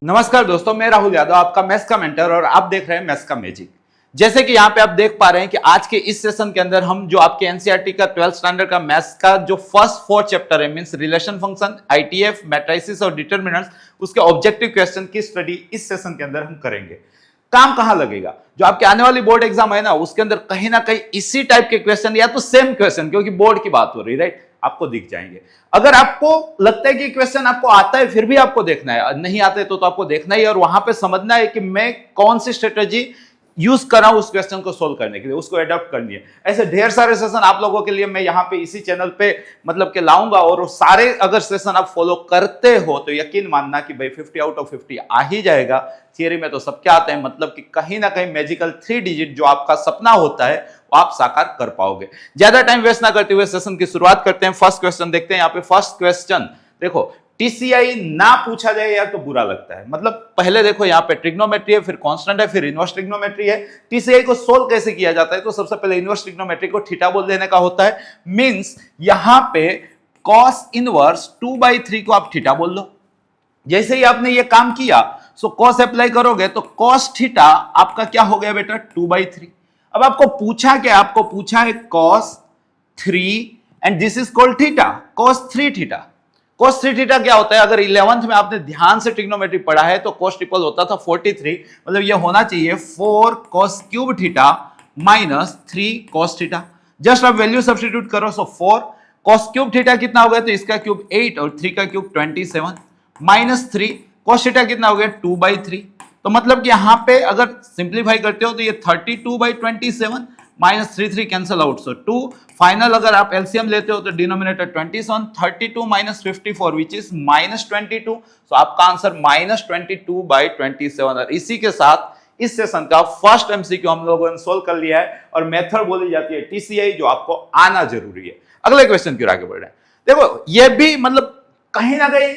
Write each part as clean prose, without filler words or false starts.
नमस्कार दोस्तों, मैं राहुल यादव, आपका मैथ्स का मेंटर, और आप देख रहे हैं मैथ्स का मैजिक। जैसे कि यहाँ पे आप देख पा रहे हैं कि आज के इस सेशन के अंदर हम जो आपके एनसीईआरटी का 12th स्टैंडर्ड का मैथ्स का जो फर्स्ट 4 चैप्टर है, means relation function, ITF, matrices और डिटरमिनेंट्स, उसके ऑब्जेक्टिव क्वेश्चन की स्टडी इस सेशन के अंदर हम करेंगे। काम कहां लगेगा? जो आपके आने वाली बोर्ड एग्जाम है ना, उसके अंदर कहीं ना कहीं इसी टाइप के क्वेश्चन या तो सेम क्वेश्चन, क्योंकि बोर्ड की बात हो रही है, राइट, आपको दिख जाएंगे। अगर आपको लगता है कि क्वेश्चन आपको आता है, फिर भी आपको देखना है, नहीं आते तो आपको देखना ही है और वहां पे समझना है कि मैं कौन सी स्ट्रेटेजी यूज कर रहा हूं उस क्वेश्चन को सोल्व करने के लिए, उसको एडॉप्ट करनी है। ऐसे ढेर सारे सेशन आप लोगों के लिए मैं यहाँ पे इसी चैनल पे मतलब के लाऊंगा, और वो सारे अगर सेशन आप फॉलो करते हो तो यकीन मानना कि भाई 50 आउट ऑफ 50 आ ही जाएगा। थियरी में तो सबके आते हैं, मतलब कि कहीं ना कहीं मैजिकल 3 डिजिट जो आपका सपना होता है वो आप साकार कर पाओगे। ज्यादा टाइम वेस्ट ना करते हुए सेशन की शुरुआत करते हैं। फर्स्ट क्वेश्चन देखते हैं। यहाँ पे फर्स्ट क्वेश्चन देखो, टीसीआई ना पूछा जाए यार तो बुरा लगता है। मतलब पहले देखो, यहाँ पे ट्रिग्नोमेट्री है, फिर कांस्टेंट है, फिर इनवर्स ट्रिग्नोमेट्री है। टीसीआई को सोल्व कैसे किया जाता है? तो सबसे पहले इनवर्स ट्रिग्नोमेट्री को थीटा बोल देने का होता है। मींस यहां पे cos इनवर्स 2/3 को आप थीटा बोल लो। जैसे ही आपने ये काम किया, सो cos अप्लाई करोगे तो cos थीटा आपका क्या हो गया बेटा? 2/3। अब आपको पूछा क्या? आपको पूछा है cos 3 and this is called theta, cos 3 theta. cos 3 theta क्या होता है? अगर 11th में आपने ध्यान से ट्रिग्नोमेट्री पढ़ा है तो cos ट्रिपल होता था 43, मतलब ये होना चाहिए 4 cos cube theta minus 3 cos theta. Just आप वैल्यू सब्स्टिट्यूट करो, सो 4 cos क्यूब थीटा कितना हो गया? तो इसका क्यूब 8 और 3 का क्यूब 27 माइनस 3 cos थीटा कितना हो गया? 2/3। तो मतलब कि यहां पे अगर सिंप्लीफाई करते हो तो ये 32/27 माइनस 3 कैंसल आउट, सो 2। फाइनल अगर आप एलसीएम लेते हो तो denominator 27, 32 minus 54 which is minus 22। सो आपका आंसर माइनस 22/27। और इसी के साथ इस सेशन का फर्स्ट एमसीक्यू हम लोगों ने सोल्व कर लिया है, और मेथड बोली जाती है टीसीआई, जो आपको आना जरूरी है। अगले क्वेश्चन की ओर आगे बढ़ रहे हैं। देखो, ये भी मतलब कहीं ना कहीं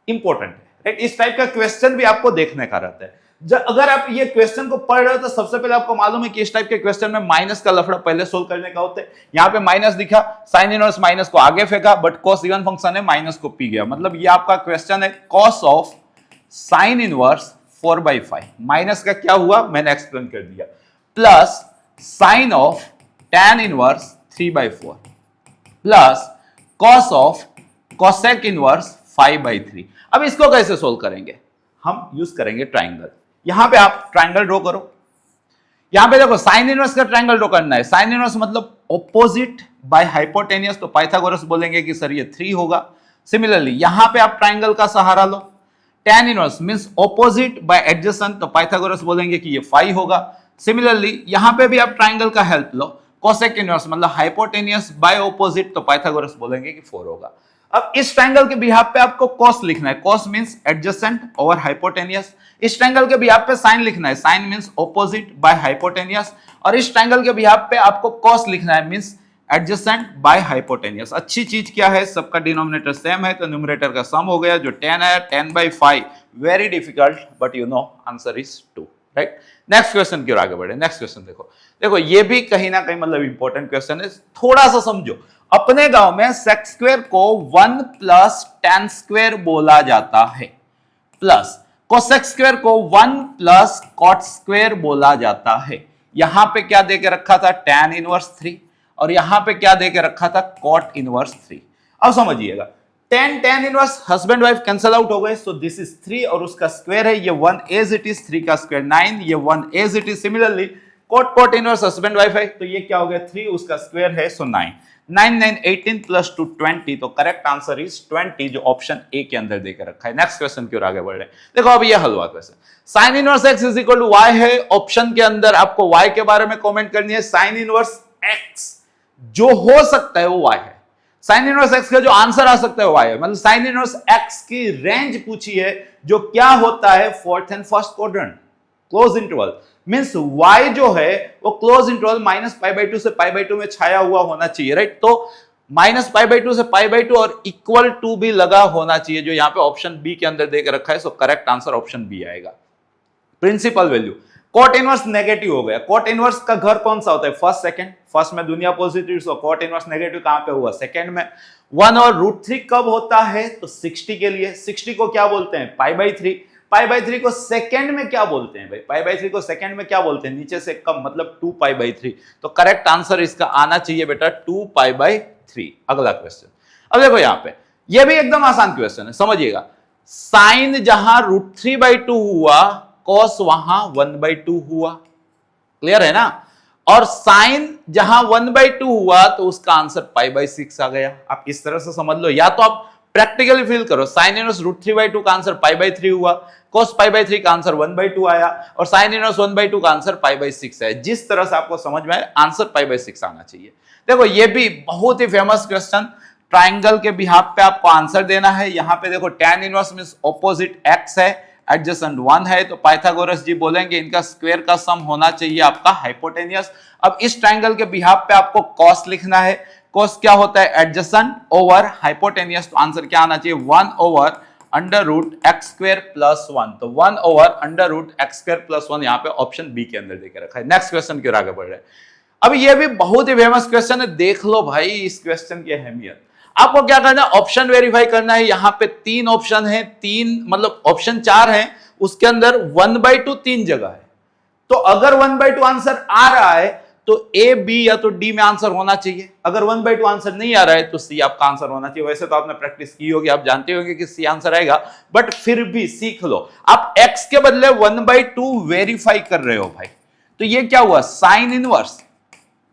इंपॉर्टेंट है, राइट? इस टाइप का क्वेश्चन भी आपको देखने का रहता है। अगर आप ये क्वेश्चन को पढ़ रहे हो तो सबसे पहले आपको मालूम है कि इस टाइप के क्वेश्चन में माइनस का लफड़ा पहले सोल्व करने का होता है। यहां पे माइनस दिखा, साइन इनवर्स माइनस को आगे फेंका, बट कॉस इवन फंक्शन है, माइनस को पी गया। मतलब ये आपका क्वेश्चन है cos of sine inverse 4/5। Minus का क्या हुआ मैंने एक्सप्लेन कर दिया, plus sign of tan inverse 3/4 plus cos of cosec inverse 5/3। अब इसको कैसे सोल्व करेंगे? हम यूज करेंगे ट्राइंगल। यहां पे आप ट्राइंगल ड्रॉ करो। यहां पे देखो, साइन इनवर्स का ट्राइंगल ड्रॉ करना है। साइन इनवर्स मतलब ऑपोजिट बाय हाइपोटेनियस, तो पाइथागोरस बोलेंगे कि सर ये 3 होगा। सिमिलरली यहां पे आप ट्राइंगल का सहारा लो। tan inverse means opposite by adjacent, तो पाइथागोरस बोलेंगे कि ये 5 होगा। सिमिलरली यहां पे भी आप ट्राइंगल का हेल्प लो। कोसेक इनवर्स मतलब हाइपोटेनियस बाय ऑपोजिट, तो पाइथागोरस बोलेंगे कि 4 होगा। अब इस ट्रायंगल के बिहाफ पे आपको cos लिखना है। cos means adjacent over hypotenuse. इस ट्रायंगल के बिहाफ पे sin लिखना है। sin means opposite by hypotenuse. और इस ट्रायंगल के बिहाफ पे आपको cos लिखना है, मींस एडजेसेंट बाय हाइपोटेनियस। अच्छी चीज क्या है? सबका डिनोमिनेटर सेम है, तो न्यूमरेटर का सम हो गया। जो 10 है, 10/5। Very difficult, but you know answer is 2, right? Next question की ओर आगे बढ़े। नेक्स्ट क्वेश्चन देखो, ये भी कहीं ना कहीं मतलब इंपॉर्टेंट क्वेश्चन है। थोड़ा सा समझो। अपने गांव में सेक स्क्वायर को 1 प्लस tan स्क्वायर बोला जाता है, प्लस कोसेक स्क्वायर को 1 प्लस कॉट स्क्वायर बोला जाता है। यहां पे क्या देके रखा था? tan इनवर्स 3, और यहां पे क्या देके रखा था? cot inverse 3। अब समझिएगा, tan inverse husband wife cancel out हो गए, सो दिस इज 3 और उसका स्क्वायर है ये 1 एज इट इज, 3 का स्क्वायर 9, ये 1 as it is. Similarly cot inverse husband wife है, तो ये क्या हो गया? 3, उसका स्क्वायर है, सो 9। 9 9 18 प्लस 2 20, तो करेक्ट आंसर इज 20, जो ऑप्शन ए के अंदर देकर रखा है। नेक्स्ट क्वेश्चन की ओर आगे बढ़ रहे हैं। देखो, अब ये हल हुआ question. Sine inverse x is equal to y है। ऑप्शन के अंदर आपको y के बारे में कमेंट करनी है। साइन इनवर्स x जो हो सकता है वो y है। साइन इनवर्स x का जो आंसर आ सकता है वो y है। मतलब साइन इनवर्स x की रेंज पूछी है, जो क्या होता है? 4th and 1st quadrant, close interval. Means y जो है वो क्लोज इंटरवल -π/2 से π/2 में छाया हुआ होना चाहिए, राइट? तो -π/2 से π/2 और इक्वल टू भी लगा होना चाहिए, जो यहां पे ऑप्शन बी के अंदर देकर रखा है। So correct answer option B आएगा। Principal value cot inverse negative हो गया। कॉट इनवर्स का घर कौन सा होता है? First second. फर्स्ट में दुनिया पॉजिटिव, सो कॉट इनवर्स नेगेटिव कहां पे हुआ? सेकंड में। 1 और √3 कब होता है? तो 60 के लिए। 60 को क्या बोलते हैं? π/3। पाई बाई 3 को सेकेंड में क्या बोलते हैं भाई? पाई बाई 3 को सेकेंड में क्या बोलते हैं? नीचे से कम मतलब 2 पाई बाई 3। तो करेक्ट आंसर इसका आना चाहिए बेटा 2 पाई बाई 3। अगला क्वेश्चन, अब देखो यहां पे ये भी एकदम आसान क्वेश्चन है, समझिएगा। साइन जहां √3/2 हुआ, कॉस वहां 1/2 हुआ, क्लियर है ना? और साइन जहां 1/2 हुआ तो उसका आंसर π/6 आ गया। आप इस तरह से समझ लो, या तो आप प्रैक्टिकली फील करो, साइन इनवर्स √3/2 का आंसर π/3 हुआ, cos π/3 का आंसर 1/2 आया, और साइन इनवर्स 1/2 का आंसर π/6 है। जिस तरह से आपको समझ में आए, आंसर π/6 आना चाहिए। देखो ये भी बहुत ही फेमस क्वेश्चन, ट्राइंगल के बिहाफ पे आपको आंसर देना है। यहां पे देखो tan inverse means opposite x है, एडजेसेंट 1 है, तो पाइथागोरस जी बोलेंगे इनका स्क्वायर का सम होना चाहिए आपका हाइपोटेनियस। अब इस ट्राइंगल के बिहाफ पे आपको कॉस लिखना है। कॉस क्या होता है? Adjacent over hypotenuse. तो आंसर क्या आना चाहिए? 1/√x² + 1। तो 1/√x² + 1 यहाँ पे ऑप्शन बी के अंदर देके रखा है। नेक्स्ट क्वेश्चन की ओर आगे बढ़ रहे हैं। अब ये भी बहुत ही फेमस क्वेश्चन है, देख लो भाई इस क्वेश्चन की अहमियत। आपको क्या करना है? ऑप्शन वेरीफाई करना है। यहां पे 3 ऑप्शन है, 3 मतलब ऑप्शन 4 है, उसके अंदर 1/2 3 जगह है। तो अगर 1/2 आंसर आ रहा है तो ए, बी या तो डी में आंसर होना चाहिए। अगर 1/2 आंसर नहीं आ रहा है तो सी आपका आंसर होना चाहिए। वैसे तो आपने प्रैक्टिस की होगी, आप जानते होंगे कि सी आंसर आएगा, बट फिर भी सीख लो। आप x के बदले 1/2 वेरीफाई कर रहे हो भाई, तो ये क्या हुआ? Sine inverse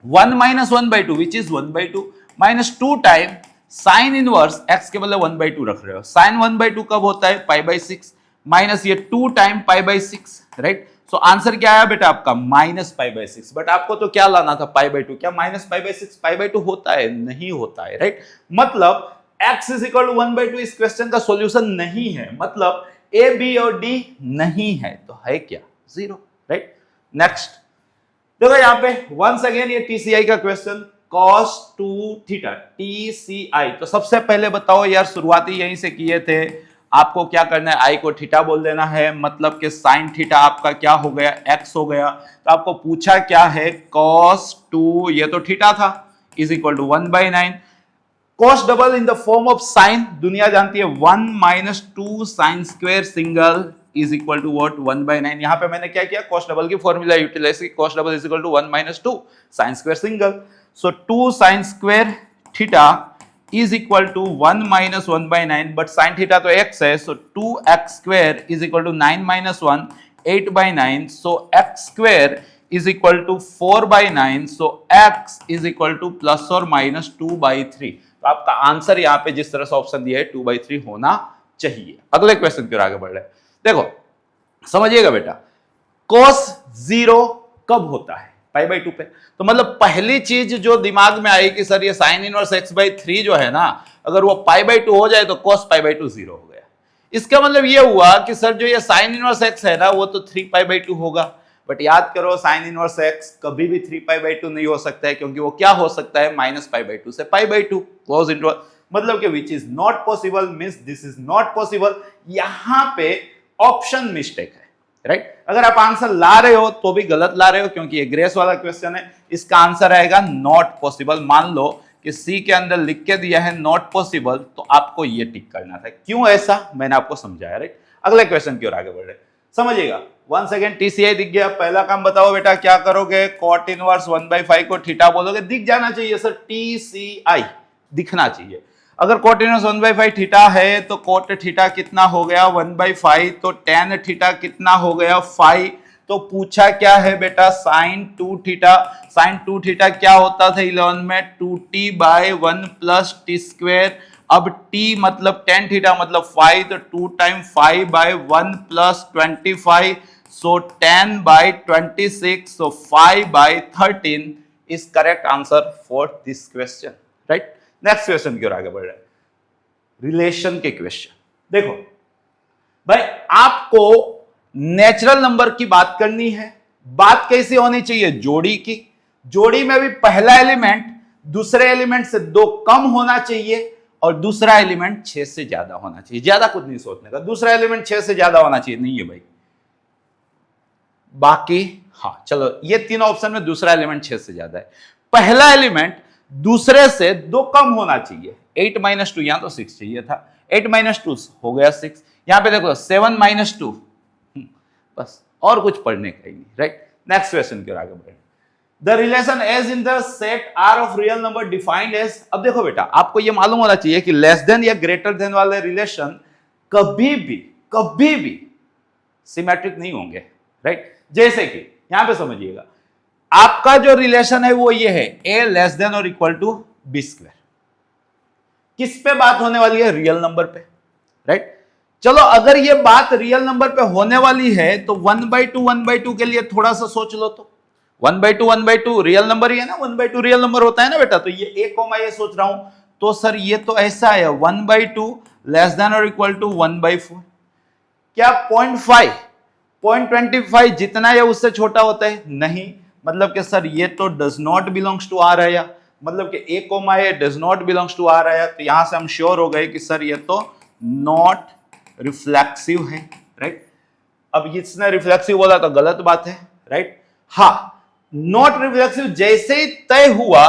1 - 1/2 which is 1/2 -2 time sign inverse x के बदले 1/2 रख रहे हो। साइन 1/2 कब होता है? π/6 माइनस ये 2 टाइम π/6, राइट? सो आंसर क्या आया बेटा आपका? -π/6। बट आपको तो क्या लाना था? π/2। क्या -π/6 π/2 होता है? नहीं होता है, राइट? मतलब x = 1/2 इस क्वेश्चन का सॉल्यूशन नहीं है। मतलब a, b और d नहीं है, तो है क्या? 0, राइट? नेक्स्ट देखो यहां पे वंस अगेन ये TCI का क्वेश्चन, cos 2θ TCI। तो सबसे पहले बताओ यार, शुरुआती यहीं से किए थे, आपको क्या करना है? I को थीटा बोल देना है, मतलब कि साइन थीटा आपका क्या हो गया? x हो गया। तो आपको पूछा क्या है? cos 2, ये तो थीटा था, is equal to 1/9। cos double in the form of sine, दुनिया जानती है 1 - 2 sine square single is equal to what? 1/9। यहां पे मैंने क्या किया? cos डबल की फॉर्मूला यूटिलाइज की, cos double is equal to 1 - 2 sine square single. So 2 sin square theta is equal to 1 - 1/9, but sin theta तो x है, so 2x² is equal to 9 - 1 8/9, so x² is equal to 4/9, so x is equal to ±2/3। तो आपका answer यहाँ पे जिस तरह से option दिया है 2/3 होना चाहिए। अगले क्वेश्चन की ओर आगे बढ़ रहे हैं। देखो समझिएगा बेटा, cos 0 कब होता है? π/2 पे। तो मतलब पहली चीज जो दिमाग में आई कि सर ये साइन इनवर्स x/3 जो है ना, अगर वो π/2 हो जाए तो cos π/2 0 हो गया। इसका मतलब ये हुआ कि सर जो ये साइन इनवर्स x है ना, वो तो 3π/2 होगा। बट याद करो, साइन इनवर्स x कभी भी 3π/2 नहीं हो सकता है, क्योंकि वो क्या हो सकता है? -π/2 से π/2 क्लोज इंटरवल। मतलब कि which is not possible means this is not possible. यहां पे ऑप्शन मिस्टेक है, राइट? अगर आप आंसर ला रहे हो तो भी गलत ला रहे हो, क्योंकि ये ग्रेस वाला क्वेश्चन है। इसका आंसर आएगा नॉट पॉसिबल। मान लो कि सी के अंदर लिख के दिया है नॉट पॉसिबल, तो आपको ये टिक करना था। क्यों ऐसा, मैंने आपको समझाया, राइट? अगले क्वेश्चन की ओर आगे बढ़ रहे, समझिएगा। वंस अगेन TCI दिख गया। पहला काम बताओ बेटा, क्या करोगे? cot इनवर्स 1/5 को थीटा बोलोगे, दिख जाना चाहिए सर, TCI दिखना चाहिए। अगर cot इनवर्स 1/5 थीटा है तो cot थीटा कितना हो गया? 1/5। तो tan थीटा कितना हो गया? 5। तो पूछा क्या है बेटा? sin 2θ। sin 2θ क्या होता था 11 में? 2t/1 + t²। अब t मतलब tan थीटा मतलब 5, तो 2 time 5/1 + 25, so 10/26, so 5/13 is correct answer for this question, right? Next question की ओर आगे बढ़ रहे हैं, रिलेशन के क्वेश्चन। देखो भाई, आपको नेचुरल नंबर की बात करनी है। बात कैसी होनी चाहिए? जोड़ी की। जोड़ी में भी पहला एलिमेंट दूसरे एलिमेंट से 2 कम होना चाहिए और दूसरा एलिमेंट 6 से ज्यादा होना चाहिए। ज्यादा कुछ नहीं सोचने का, दूसरा एलिमेंट 6 से ज्यादा होना चाहिए, नहीं है भाई। बाकी हाँ चलो, ये तीनों ऑप्शन में दूसरा एलिमेंट 6 से ज्यादा है। पहला एलिमेंट दूसरे से 2 कम होना चाहिए। 8 - 2, यहां तो 6 चाहिए था, 8 - 2 हो गया 6। यहां पे देखो 7 - 2 बस, और कुछ पढ़ने का ही नहीं, राइट। नेक्स्ट क्वेश्चन की ओर आगे बढ़े। The relation as in the set R of real number defined as, अब देखो बेटा, आपको ये मालूम होना चाहिए कि लेस देन या ग्रेटर देन वाले रिलेशन कभी भी सिमेट्रिक नहीं होंगे, राइट। जैसे कि यहां पे समझिएगा, आपका जो रिलेशन है वो ये है, a लेस देन और इक्वल टू बी स्क्वायर। किस पे बात होने वाली है? रियल नंबर पे, राइट। चलो अगर ये बात रियल नंबर पे होने वाली है तो 1/2 के लिए थोड़ा सा सोच लो। तो 1/2 रियल नंबर ही है ना, 1/2 रियल नंबर होता है ना बेटा। तो ये a कॉमा ये सोच रहा हूं, तो सर ये तो ऐसा है 1/2 लेस देन और इक्वल टू 1/4। क्या 0.5 0.25 जितना या उससे छोटा होता है? नहीं। मतलब कि सर ये तो does not belongs to R है, या मतलब कि a comma a does not belongs to R है। तो यहां से हम श्योर हो गए कि सर ये तो नॉट रिफ्लेक्सिव है, राइट। अब इसने रिफ्लेक्सिव बोला तो गलत बात है, राइट। हाँ, नॉट रिफ्लेक्सिव जैसे ही तय हुआ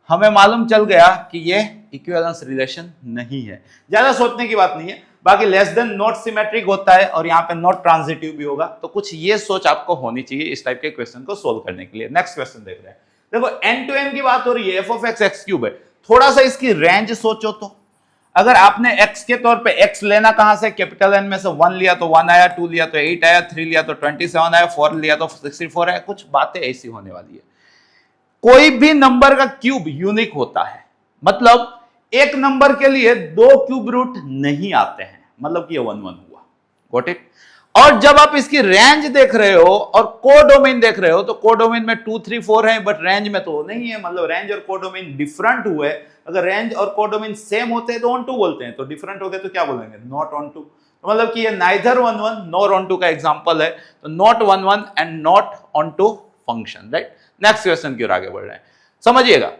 हमें मालूम चल गया कि ये इक्विवेलेंस रिलेशन नहीं है। ज्यादा सोचने की बात नहीं है। बाकी लेस देन नॉट सिमेट्रिक होता है और यहाँ पे नॉट ट्रांजिटिव भी होगा। तो कुछ ये सोच आपको होनी चाहिए इस टाइप के क्वेश्चन को सोल्व करने के लिए। नेक्स्ट क्वेश्चन देख रहे हैं। देखो n to n की बात हो रही है, f of x x³ है। थोड़ा सा इसकी रेंज सोचो तो, अगर आपने x के तौर पे x लेना कहां से, कैपिटल N में से 1 लिया तो 1 आया, 2 लिया तो 8 आया, 3 लिया तो 27 आया, 4 लिया तो 64 आया। कुछ बातें ऐसी होने वाली है। कोई भी नंबर का क्यूब यूनिक होता है, मतलब एक नंबर के लिए 2 क्यूब रूट नहीं आते हैं, मतलब कि ये 1 1 हुआ। Got it. और जब आप इसकी रेंज देख रहे हो और कोडोमेन देख रहे हो, तो कोडोमेन में 2 3 4 है, बट रेंज में तो नहीं है। मतलब रेंज और कोडोमेन डिफरेंट हुए। अगर रेंज और कोडोमेन सेम होते हैं तो ऑन टू बोलते हैं, तो डिफरेंट हो गए तो क्या बोलेंगे? Not onto. तो मतलब कि ये नाइदर 1 1 नॉर ऑन टू का एग्जांपल है। तो not 1 1 and not onto function, right. Next question की ओर आगे बढ़ रहे हैं। समझिएगा,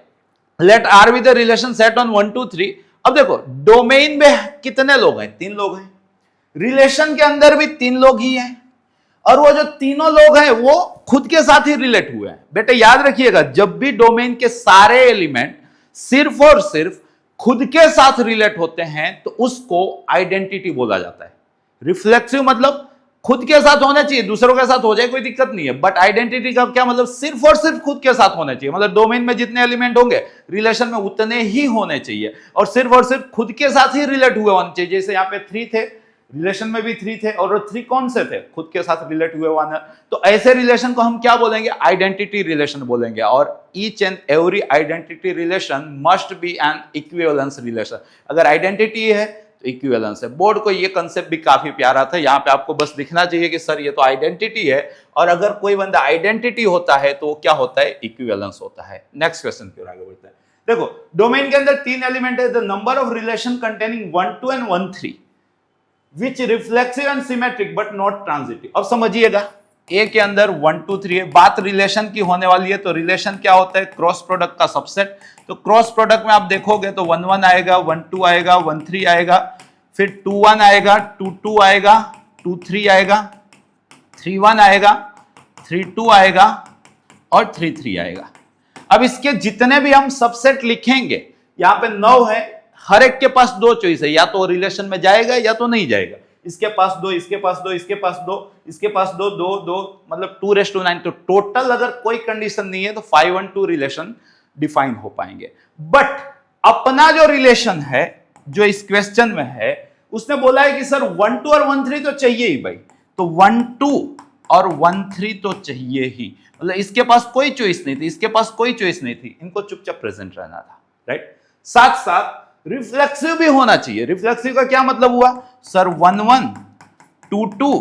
let R with the relation set on 1 2 3। अब देखो डोमेन में कितने लोग हैं? 3 लोग हैं। रिलेशन के अंदर भी 3 लोग ही हैं, और वो जो तीनों लोग हैं वो खुद के साथ ही रिलेट हुए हैं। बेटे याद रखिएगा, जब भी डोमेन के सारे एलिमेंट सिर्फ और सिर्फ खुद के साथ रिलेट होते हैं तो उसको आइडेंटिटी बोला जाता है। रिफ्लेक्सिव मतलब खुद के साथ होना चाहिए, दूसरों के साथ हो जाए कोई दिक्कत नहीं है, बट आइडेंटिटी का क्या मतलब? सिर्फ और सिर्फ खुद के साथ होना चाहिए। मतलब डोमेन में जितने एलिमेंट होंगे रिलेशन में उतने ही होने चाहिए, और सिर्फ खुद के साथ ही रिलेट हुए होने चाहिए। जैसे यहाँ पे 3 थे, रिलेशन में भी 3 थे, और वो 3 कौन से थे? खुद के साथ रिलेट हुए वन। तो ऐसे रिलेशन को हम क्या बोलेंगे? आइडेंटिटी रिलेशन बोलेंगे। और each and every identity relation must be N equivalence relation. अगर आइडेंटिटी है तो इक्विवेलेंस है। बोर्ड को ये कंसेप्ट भी काफी प्यारा था। यहाँ पे आपको बस दिखना चाहिए कि सर ये तो आइडेंटिटी है, और अगर कोई बंदा आइडेंटिटी होता है तो क्या होता है? इक्विवेलेंस होता है। नेक्स्ट क्वेश्चन की ओर आगे बढ़ते हैं। देखो डोमेन के अंदर 3 एलिमेंट है। The number of relation containing 1 2 and 1 3 which reflexive and symmetric but not transitive. अब समझिएगा, ए के अंदर 1 2 3 है, बात रिलेशन की होने वाली है। तो रिलेशन क्या होता है? क्रॉस प्रोडक्ट का सबसेट। तो क्रॉस प्रोडक्ट में आप देखोगे तो 1 1 आएगा, 1 2 आएगा, 1 3 आएगा, फिर 2 1 आएगा, 2 2 आएगा, 2 3 आएगा, 3 1 आएगा, 3 2 आएगा, और 3 3 आएगा। अब इसके जितने भी हम सबसेट लिखेंगे, यहां पे 9 है, हर एक के पास 2 चॉइस है, या तो रिलेशन में जाएगा या तो नहीं जाएगा। इसके पास 2, इसके पास 2, इसके पास 2, इसके पास 2 2 2, मतलब 2:9। तो टोटल अगर कोई कंडीशन नहीं है तो 5 1 2 रिलेशन डिफाइन हो पाएंगे। बट अपना जो रिलेशन है, जो इस क्वेश्चन में है, उसने बोला है कि सर 1 2 और 1 3 तो चाहिए ही भाई। तो 1 2 और 1 3 तो चाहिए ही। मतलब इसके पास कोई चॉइस नहीं थी, इसके पास कोई चॉइस नहीं थी, इनको चुपचाप प्रेजेंट रहना था, राइट। साथ साथ रिफ्लेक्सिव भी होना चाहिए। रिफ्लेक्सिव का क्या मतलब हुआ? सर 1 1 2 2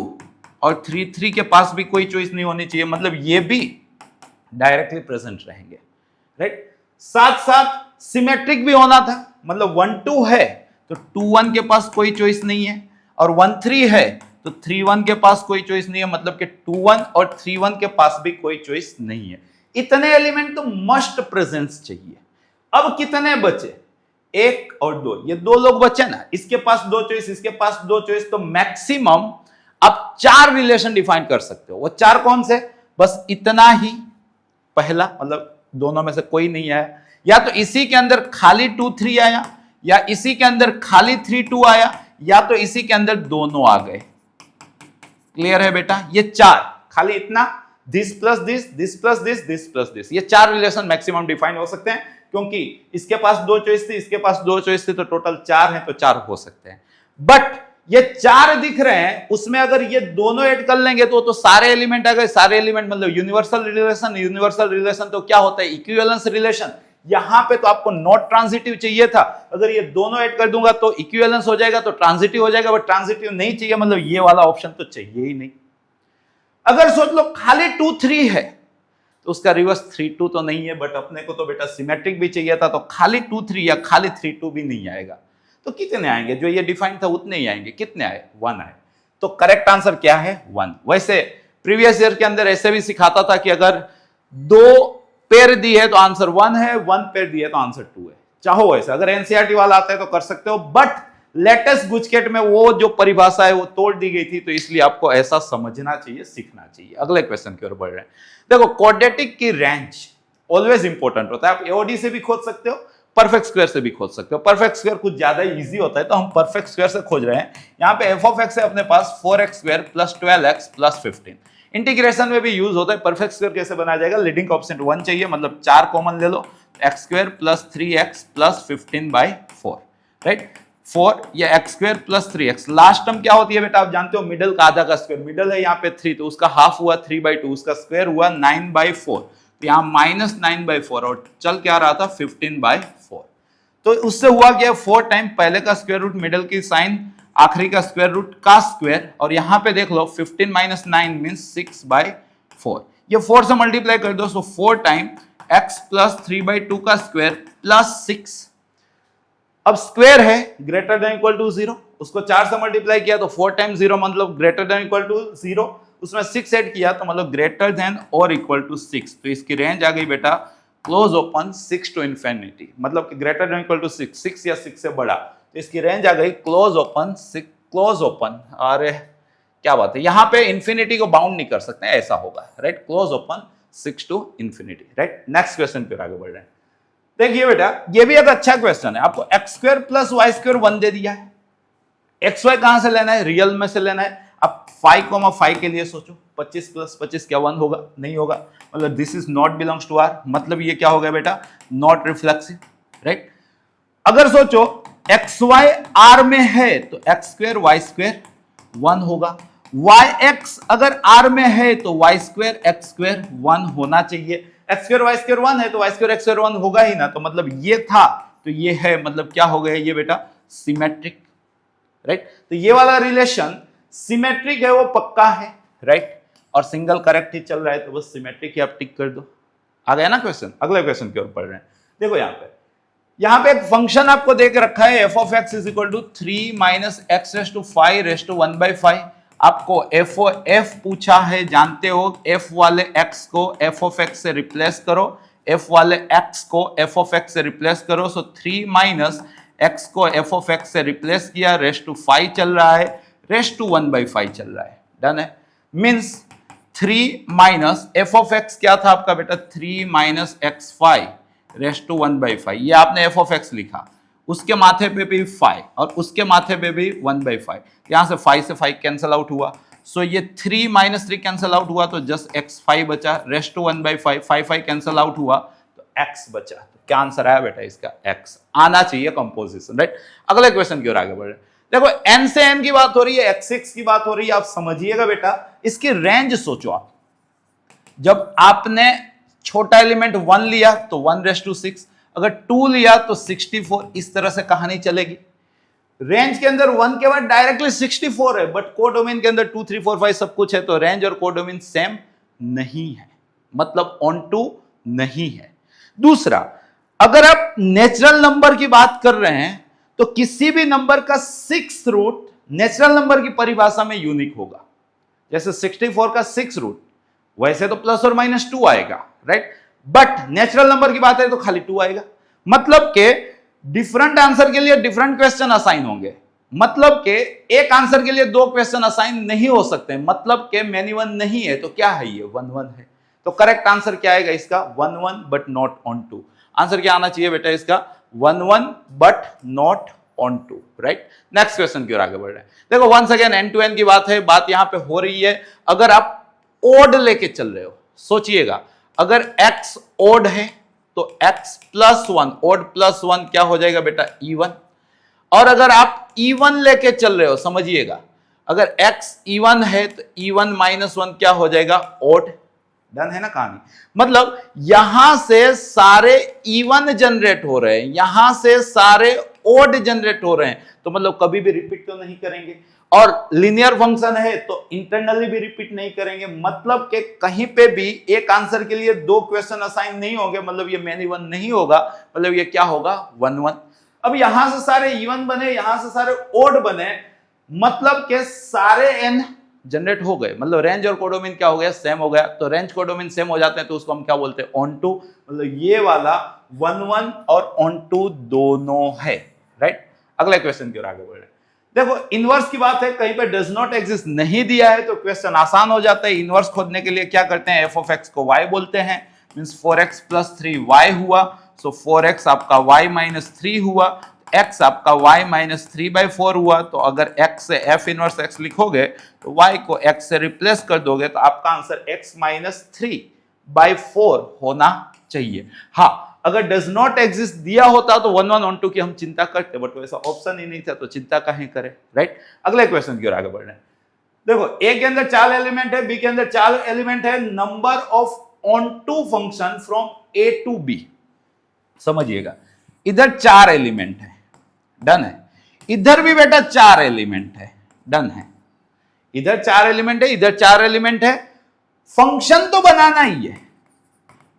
और 3 3 के पास भी कोई चॉइस नहीं होनी चाहिए, मतलब ये भी डायरेक्टली प्रेजेंट रहेंगे, राइट। साथ साथ सिमेट्रिक भी होना था, मतलब 1 2 है तो 2 1 के पास कोई चॉइस नहीं है, और 1 3 है तो 3 1 के पास कोई चॉइस नहीं है, मतलब कि 2 1 और 3 1 के पास भी कोई चॉइस नहीं है। इतने एलिमेंट तो मस्ट प्रेजेंस चाहिए। अब कितने बचे? 1 और 2, ये 2 लोग बचे ना, इसके पास 2 चॉइस, इसके पास 2 चॉइस, तो मैक्सिमम आप 4 रिलेशन डिफाइन कर सकते हो। वो 4 कौन से? बस इतना ही। पहला मतलब दोनों में से कोई नहीं आया, या तो इसी के अंदर खाली 2 3 आया, या इसी के अंदर खाली 3 2 आया, या तो इसी के अंदर दोनों आ गए। क्लियर है बेटा? ये चार, खाली इतना, this plus this, this plus this, this plus this, ये चार रिलेशन मैक्सिमम डिफाइन हो सकते हैं, क्योंकि इसके पास दो चॉइस थी, इसके पास दो चॉइस थी, तो टोटल चार है, तो चार हो सकते हैं। बट ये चार दिख रहे हैं, उसमें अगर ये दोनों ऐड कर लेंगे तो सारे एलिमेंट आ गए। सारे एलिमेंट मतलब यूनिवर्सल रिलेशन। यूनिवर्सल रिलेशन तो क्या होता है? Equivalence relation. यहां पे तो आपको नॉट ट्रांजिटिव चाहिए था, अगर ये दोनों ऐड कर दूंगा तो इक्विवेलेंस हो जाएगा, तो ट्रांजिटिव हो जाएगा, बट ट्रांजिटिव नहीं चाहिए, मतलब ये वाला ऑप्शन तो चाहिए ही नहीं। अगर सोच लो खाली 2 3 है तो उसका रिवर्स 3 2 तो नहीं है, बट अपने को तो बेटा सिमेट्रिक भी चाहिए था, तो खाली 2 3 या खाली 3 2 भी नहीं आएगा। तो कितने आएंगे? जो ये डिफाइन था उतने ही आएंगे। कितने आए? 1 आए। तो करेक्ट आंसर क्या है? 1। वैसे प्रीवियस ईयर के अंदर ऐसे भी सिखाता था कि अगर 2 पेयर दी है तो आंसर 1 है, 1 पेयर दी है तो आंसर 2 है। चाहो वैसे, अगर एनसीईआरटी वाला आता है तो कर सकते हो, बट लेटेस्ट गुजकेट में वो जो परिभाषा है वो तोड़ दी गई थी, तो इसलिए आपको ऐसा समझना चाहिए, सीखना चाहिए। अगले क्वेश्चन की ओर बढ़ रहे हैं। देखो, क्वाड्रेटिक की रेंज ऑलवेज इंपॉर्टेंट होता है। आप एओडी से भी खोज सकते हो, परफेक्ट स्क्वायर से भी खोज सकते हो। परफेक्ट स्क्वायर कुछ ज्यादा इजी होता है, तो हम परफेक्ट स्क्वायर से खोज रहे हैं। यहाँ पे एफ ऑफ एक्स है अपने पास 4x² plus 12x plus 15। Integration में भी यूज होता है। परफेक्ट स्क्वायर कैसे बनाया जाएगा? लीडिंग कोएफिशिएंट 1 चाहिए, मतलब 4 कॉमन ले लो, x² plus 3x plus 15/4, right? 4 या x² plus 3x। Last term क्या होती है बेटा? आप जानते हो, मिडल का आधा का स्क्वायर। मिडल है यहाँ पे 3, तो उसका हाफ हुआ 3/2, उसका स्क्वायर हुआ 9/4, तो यहाँ -9/4 और चल क्या रहा था? 15/4। तो उससे हुआ क्या? 4 टाइम पहले का स्क्वायर रूट, मिडल की साइन, आखिरी का स्क्वायर रूट का स्क्वायर, और यहां पे देख लो 15 - 9 मींस 6/4। ये 4 से मल्टीप्लाई कर दो, सो 4 टाइम x प्लस 3/2 का स्क्वायर प्लस 6। अब स्क्वायर है ग्रेटर देन इक्वल टू 0, उसको 4 से मल्टीप्लाई किया तो 4 टाइम 0 मतलब ग्रेटर देन इक्वल टू 0, उसमें 6 ऐड किया तो मतलब ग्रेटर देन और इक्वल टू 6। तो इसकी रेंज आ गई बेटा क्लोज ओपन 6 टू इंफिनिटी, मतलब कि ग्रेटर देन इक्वल टू 6, 6 या 6 से बड़ा, तो इसकी रेंज आ गई क्लोज ओपन 6, क्लोज ओपन। अरे क्या बात है, यहां पे इंफिनिटी को बाउंड नहीं कर सकते, ऐसा होगा, right? Close open 6 to infinity, right? Next question पे आगे बढ़ रहे हैं। देखिए बेटा, ये भी एक अच्छा क्वेश्चन है। आपको x² प्लस y² 1 दे दिया है, xy कहां से लेना है? रियल में से लेना है। अब 5,5 के लिए सोचो, 25 प्लस 25 क्या 1 होगा? नहीं होगा, मतलब this is not belongs to R, मतलब ये क्या हो गया बेटा? Not reflexive, right? अगर सोचो xy r में है तो x² y² 1 होगा। yx अगर r में है तो y² x² 1 होना चाहिए। x² y² 1 है तो y² x² 1 होगा ही ना, तो मतलब ये था तो ये है, मतलब क्या हो गया ये बेटा? Symmetric, right? तो ये वाला रिलेशन सिमेट्रिक है, वो पक्का है, राइट? और सिंगल करेक्ट ही चल रहा है, तो बस सिमेट्रिक ही आप टिक कर दो। आ गया ना क्वेश्चन? अगले क्वेश्चन की ओर पढ़ रहे हैं। देखो यहाँ पे एक फंक्शन आपको देख रखा है, f of x is equal to 3 minus x raise to 5 raise to 1/5। आपको f पूछा है, जानते हो f वाले x को f of x से रिप्लेस करो, f वाले x को f of x से रिप्लेस करो। सो 3 माइनस x को f of x से रिप्लेस किया, रेस टू 5 चल रहा है, रेस टू 1/5 चल रहा है, डन है? Means 3 minus f of x क्या था आपका बेटा? 3 माइनस x5 रेस टू 1/5। ये आपने f of x लिखा, उसके माथे पे भी 5 और उसके माथे पे भी 1/5, यहां से 5 से 5 कैंसिल आउट हुआ। सो ये 3 माइनस 3 कैंसिल आउट हुआ तो जस्ट x5 बचा, रेस टू 1/5, 5 कैंसिल आउट हुआ तो x बचा। तो क्या आंसर आया बेटा इसका? x आना चाहिए कंपोजिशन, राइट? अगले क्वेश्चन की ओर आगे बढ़े। देखो n से n की बात हो रही है, x6 की बात हो रही है, आप समझिएगा बेटा। इसकी रेंज सोचो आप, जब आपने छोटा एलिमेंट 1 लिया तो 1/6, अगर 2 लिया तो 64, इस तरह से कहानी चलेगी। रेंज के अंदर 1 के बाद डायरेक्टली 64 है, बट कोडोमेन के अंदर 2 3 4 5 सब कुछ है, तो रेंज और कोडोमेन सेम नहीं है, मतलब ऑन टू नहीं है। दूसरा, अगर आप नेचुरल नंबर की बात कर रहे हैं तो किसी भी नंबर का 6th रूट नेचुरल नंबर की परिभाषा में यूनिक होगा। जैसे 64 का 6th रूट, वैसे तो प्लस और माइनस 2 आएगा, राइट? बट नेचुरल नंबर की बात है तो खाली 2 आएगा। मतलब के डिफरेंट आंसर के लिए डिफरेंट क्वेश्चन असाइन होंगे, मतलब के एक आंसर के लिए 2 क्वेश्चन असाइन नहीं हो सकते, मतलब के मेनी वन नहीं है, तो क्या है ये? 1 1 है। तो करेक्ट आंसर क्या आएगा इसका? 1 1 बट नॉट ऑन 2। आंसर क्या आना चाहिए बेटा इसका? 1 1 but not onto, right. Next question की ओर आगे बढ़ रहे हैं। देखो once again n to n की बात है, बात यहां पे हो रही है। अगर आप ओड लेके चल रहे हो, सोचिएगा अगर x ओड है तो x plus one, odd plus one क्या हो जाएगा बेटा, इवन। और अगर आप इवन लेके चल रहे हो, समझिएगा अगर x इवन है तो इवन माइनस वन क्या हो जाएगा, ओड। डन है ना कहानी। मतलब यहां से सारे इवन जनरेट हो रहे हैं, यहां से सारे ओड जनरेट हो रहे हैं, तो मतलब कभी भी रिपीट तो नहीं करेंगे। और लीनियर फंक्शन है तो इंटरनली भी रिपीट नहीं करेंगे। मतलब कि कहीं पे भी एक आंसर के लिए दो क्वेश्चन असाइन नहीं होंगे, मतलब ये मैनी वन नहीं होगा, मतलब ये क्या होगा, वन वन। अब यहां से सारे इवन बने, यहां से सारे ओड बने, मतलब के सारे एन जनरेट हो गए, मतलब रेंज और कोडोमिन क्या हो गया, सेम हो गया। तो रेंज कोडोमिन सेम हो जाते हैं तो उसको हम क्या बोलते हैं, ऑन टू। मतलब ये वाला वन वन और ऑन टू दोनों है, राइट। अगले क्वेश्चन की ओर आगे बढ़ रहे हैं। देखो इनवर्स की बात है, कहीं पे डज नॉट एग्जिस्ट नहीं दिया है तो क्वेश्चन आसान हो जाता है। इनवर्स खोजने के लिए क्या करते हैं, एफ ऑफ एक्स को y बोलते हैं, मींस 4x प्लस 3y हुआ। सो 4x आपका y माइनस 3 हुआ, x आपका y माइनस 3/4 हुआ। तो अगर x से f इनवर्स x लिखोगे तो y को x से रिप्लेस कर दोगे तो आपका आंसर x माइनस 3/4 होना चाहिए। हाँ, अगर डज नॉट एग्जिस्ट दिया होता तो 1 1 ऑन 2 की हम चिंता करते, बट वैसा ऑप्शन ही नहीं था तो चिंता काहे करें, राइट। अगले क्वेश्चन की ओर आगे बढ़ रहे हैं। देखो ए के अंदर 4 एलिमेंट है, बी के अंदर 4 एलिमेंट है, number of onto function from A to B. समझिएगा इधर 4 एलिमेंट है, डन है। इधर भी बेटा 4 एलिमेंट है, डन है। इधर 4 एलिमेंट है, इधर 4 एलिमेंट है। फंक्शन तो बनाना ही है।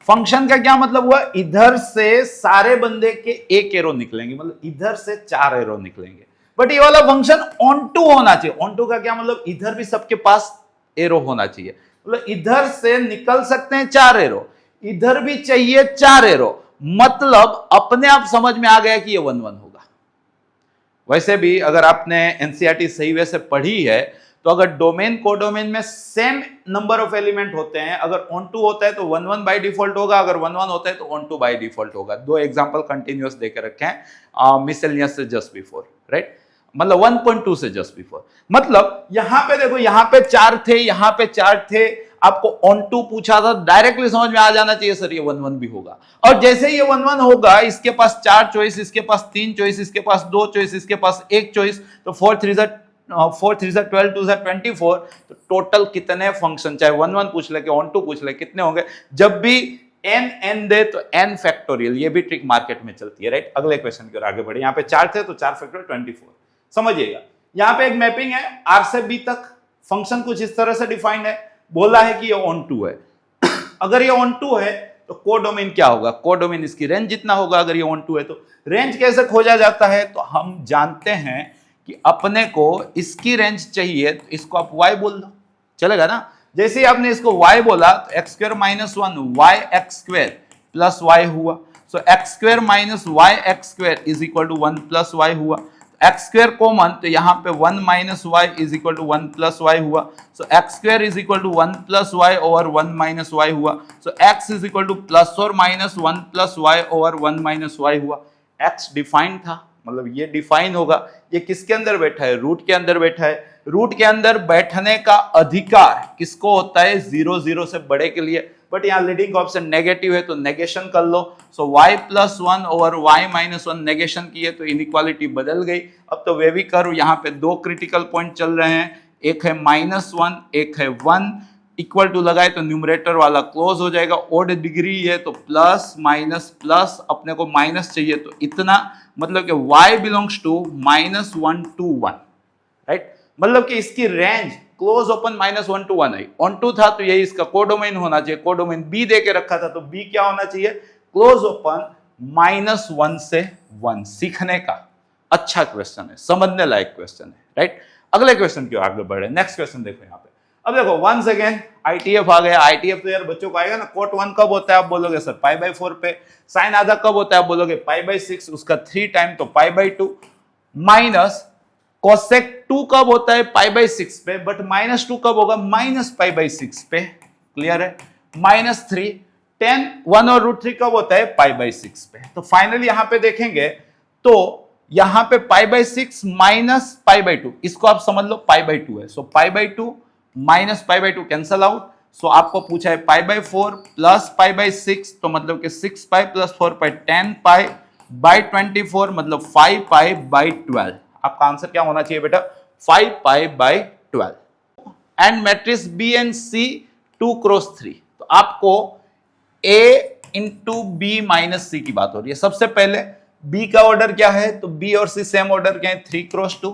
फंक्शन का क्या मतलब हुआ, इधर से सारे बंदे के एक एरो निकलेंगे, मतलब इधर से 4 एरो निकलेंगे। बट ये वाला फंक्शन ऑन टू होना चाहिए। ऑन टू का क्या मतलब, इधर भी सबके पास एरो होना चाहिए, मतलब इधर से निकल सकते हैं 4 एरो, इधर भी चाहिए 4 एरो। मतलब अपने आप समझ में आ गया कि ये 1 1 होगा। वैसे भी अगर आपने एनसीईआरटी सही वे से पढ़ी है तो अगर डोमेन कोडोमेन में सेम नंबर ऑफ एलिमेंट होते हैं, अगर ऑन टू होता है तो 1 1 बाय डिफॉल्ट होगा, अगर 1 1 होता है तो ऑन टू बाय डिफॉल्ट होगा। दो एग्जांपल कंटिन्यूअस देके रखे हैं, मिसलेनियस से जस्ट बिफोर, राइट, मतलब 1.2 से जस्ट बिफोर। मतलब यहां पे देखो, यहां पे 4 थे, यहां पे 4 थे, आपको ऑन टू पूछा था, डायरेक्टली समझ में आ जाना चाहिए सर ये 1 1 भी होगा। और जैसे ये 1 1 होगा, इसके पास 4 चॉइस, इसके पास 3 चॉइस, इसके पास 2 चॉइस, इसके पास 1 चॉइस, तो 4 3 12 2 24। तो टोटल कितने फंक्शन, चाहे 1 1 पूछ ले कि ऑन टू पूछ ले, कितने होंगे। जब भी n दे तो n फैक्टोरियल, ये भी ट्रिक मार्केट में चलती है, राइट। अगले क्वेश्चन की ओर आगे बढ़े। यहाँ पे 4 थे तो 4 फैक्टोरियल 24। समझिएगा यहाँ पे एक मैपिंग है r से b तक। फंक्शन कुछ इस तरह से डिफाइंड है, बोला है कि ये ऑन टू है। अगर ये ऑन टू है तो कोडोमेन क्या होगा, कोडोमेन इसकी रेंज जितना होगा। अगर ये ऑन टू है तो रेंज कैसे खोजा जाता है, तो हम जानते हैं कि अपने को इसकी रेंज चाहिए तो इसको आप y बोल दो, चलेगा ना। जैसे ही आपने इसको y बोला तो x square minus 1 y x square plus y हुआ। So x square minus y x square is equal to 1 plus y हुआ। x स्क्वायर कॉमन तो यहाँ पे 1 minus y is equal to 1 plus y हुआ। So x square is equal to 1 plus y over 1 minus y हुआ। So x is equal to plus और minus 1 plus y over 1 minus y हुआ। x define था, मतलब ये define होगा। ये किसके अंदर बैठा है, रूट के अंदर बैठा है। रूट के अंदर बैठने का अधिकार किसको होता है, 0 0 से बड़े के लिए। बट यहाँ लीडिंग ऑप्शन नेगेटिव है तो नेगेशन कर लो। सो y plus 1 over y minus 1 negation किए तो इनइक्वालिटी बदल गई। अब तो वे भी कर्व यहाँ पे 2 क्रिटिकल पॉइंट चल रहे हैं, एक है -1, एक है 1। इक्वल टू लगाए तो न्यूमरेटर वाला क्लोज हो जाएगा। ओड डिग्री है तो प्लस माइनस प्लस, अपने को माइनस चाहिए तो इतना, मतलब कि y belongs to -1 to 1, right. मतलब कि इसकी रेंज क्लोज ओपन -1 to 1 है। ऑन टू था तो यही इसका कोडोमेन होना चाहिए। कोडोमेन b दे के रखा था तो b क्या होना चाहिए, क्लोज ओपन -1 से 1। सीखने का अच्छा क्वेश्चन है, समझने लायक क्वेश्चन है, राइट। अगले क्वेश्चन की ओर आगे बढ़े। नेक्स्ट क्वेश्चन देखो यहाँ पे। अब देखो वंस अगेन ITF आ गया। ITF तो यार बच्चों को आएगा ना, कोट 1 कब होता है आप बोलोगे सर π/4 पे। साइन आधा कब होता है आप बोलोगे π/6, उसका 3 टाइम तो π/2। माइनस कोसेक 2 कब होता है π/6 पे, बट -2 कब होगा -π/6 पे। क्लियर है। -3 10 1 और √3 कब होता है π/6 पे। तो फाइनली यहां पे देखेंगे तो यहां पे π/6 माइनस π/2, इसको आप समझ लो π/2 है। सो π/2 माइनस π/2 कैंसल आउट। सो आपको पूछा है π/4 प्लस π/6, तो मतलब कि 6π प्लस 4π 10π/24 मतलब 5π/12। आपका आंसर क्या होना चाहिए बेटा? 5π/12। And matrix B and C 2 cross 3, तो आपको A into B minus C की बात हो रही है। सबसे पहले B का ऑर्डर क्या है? तो B और C सेम ऑर्डर क्या है? 3 क्रॉस 2।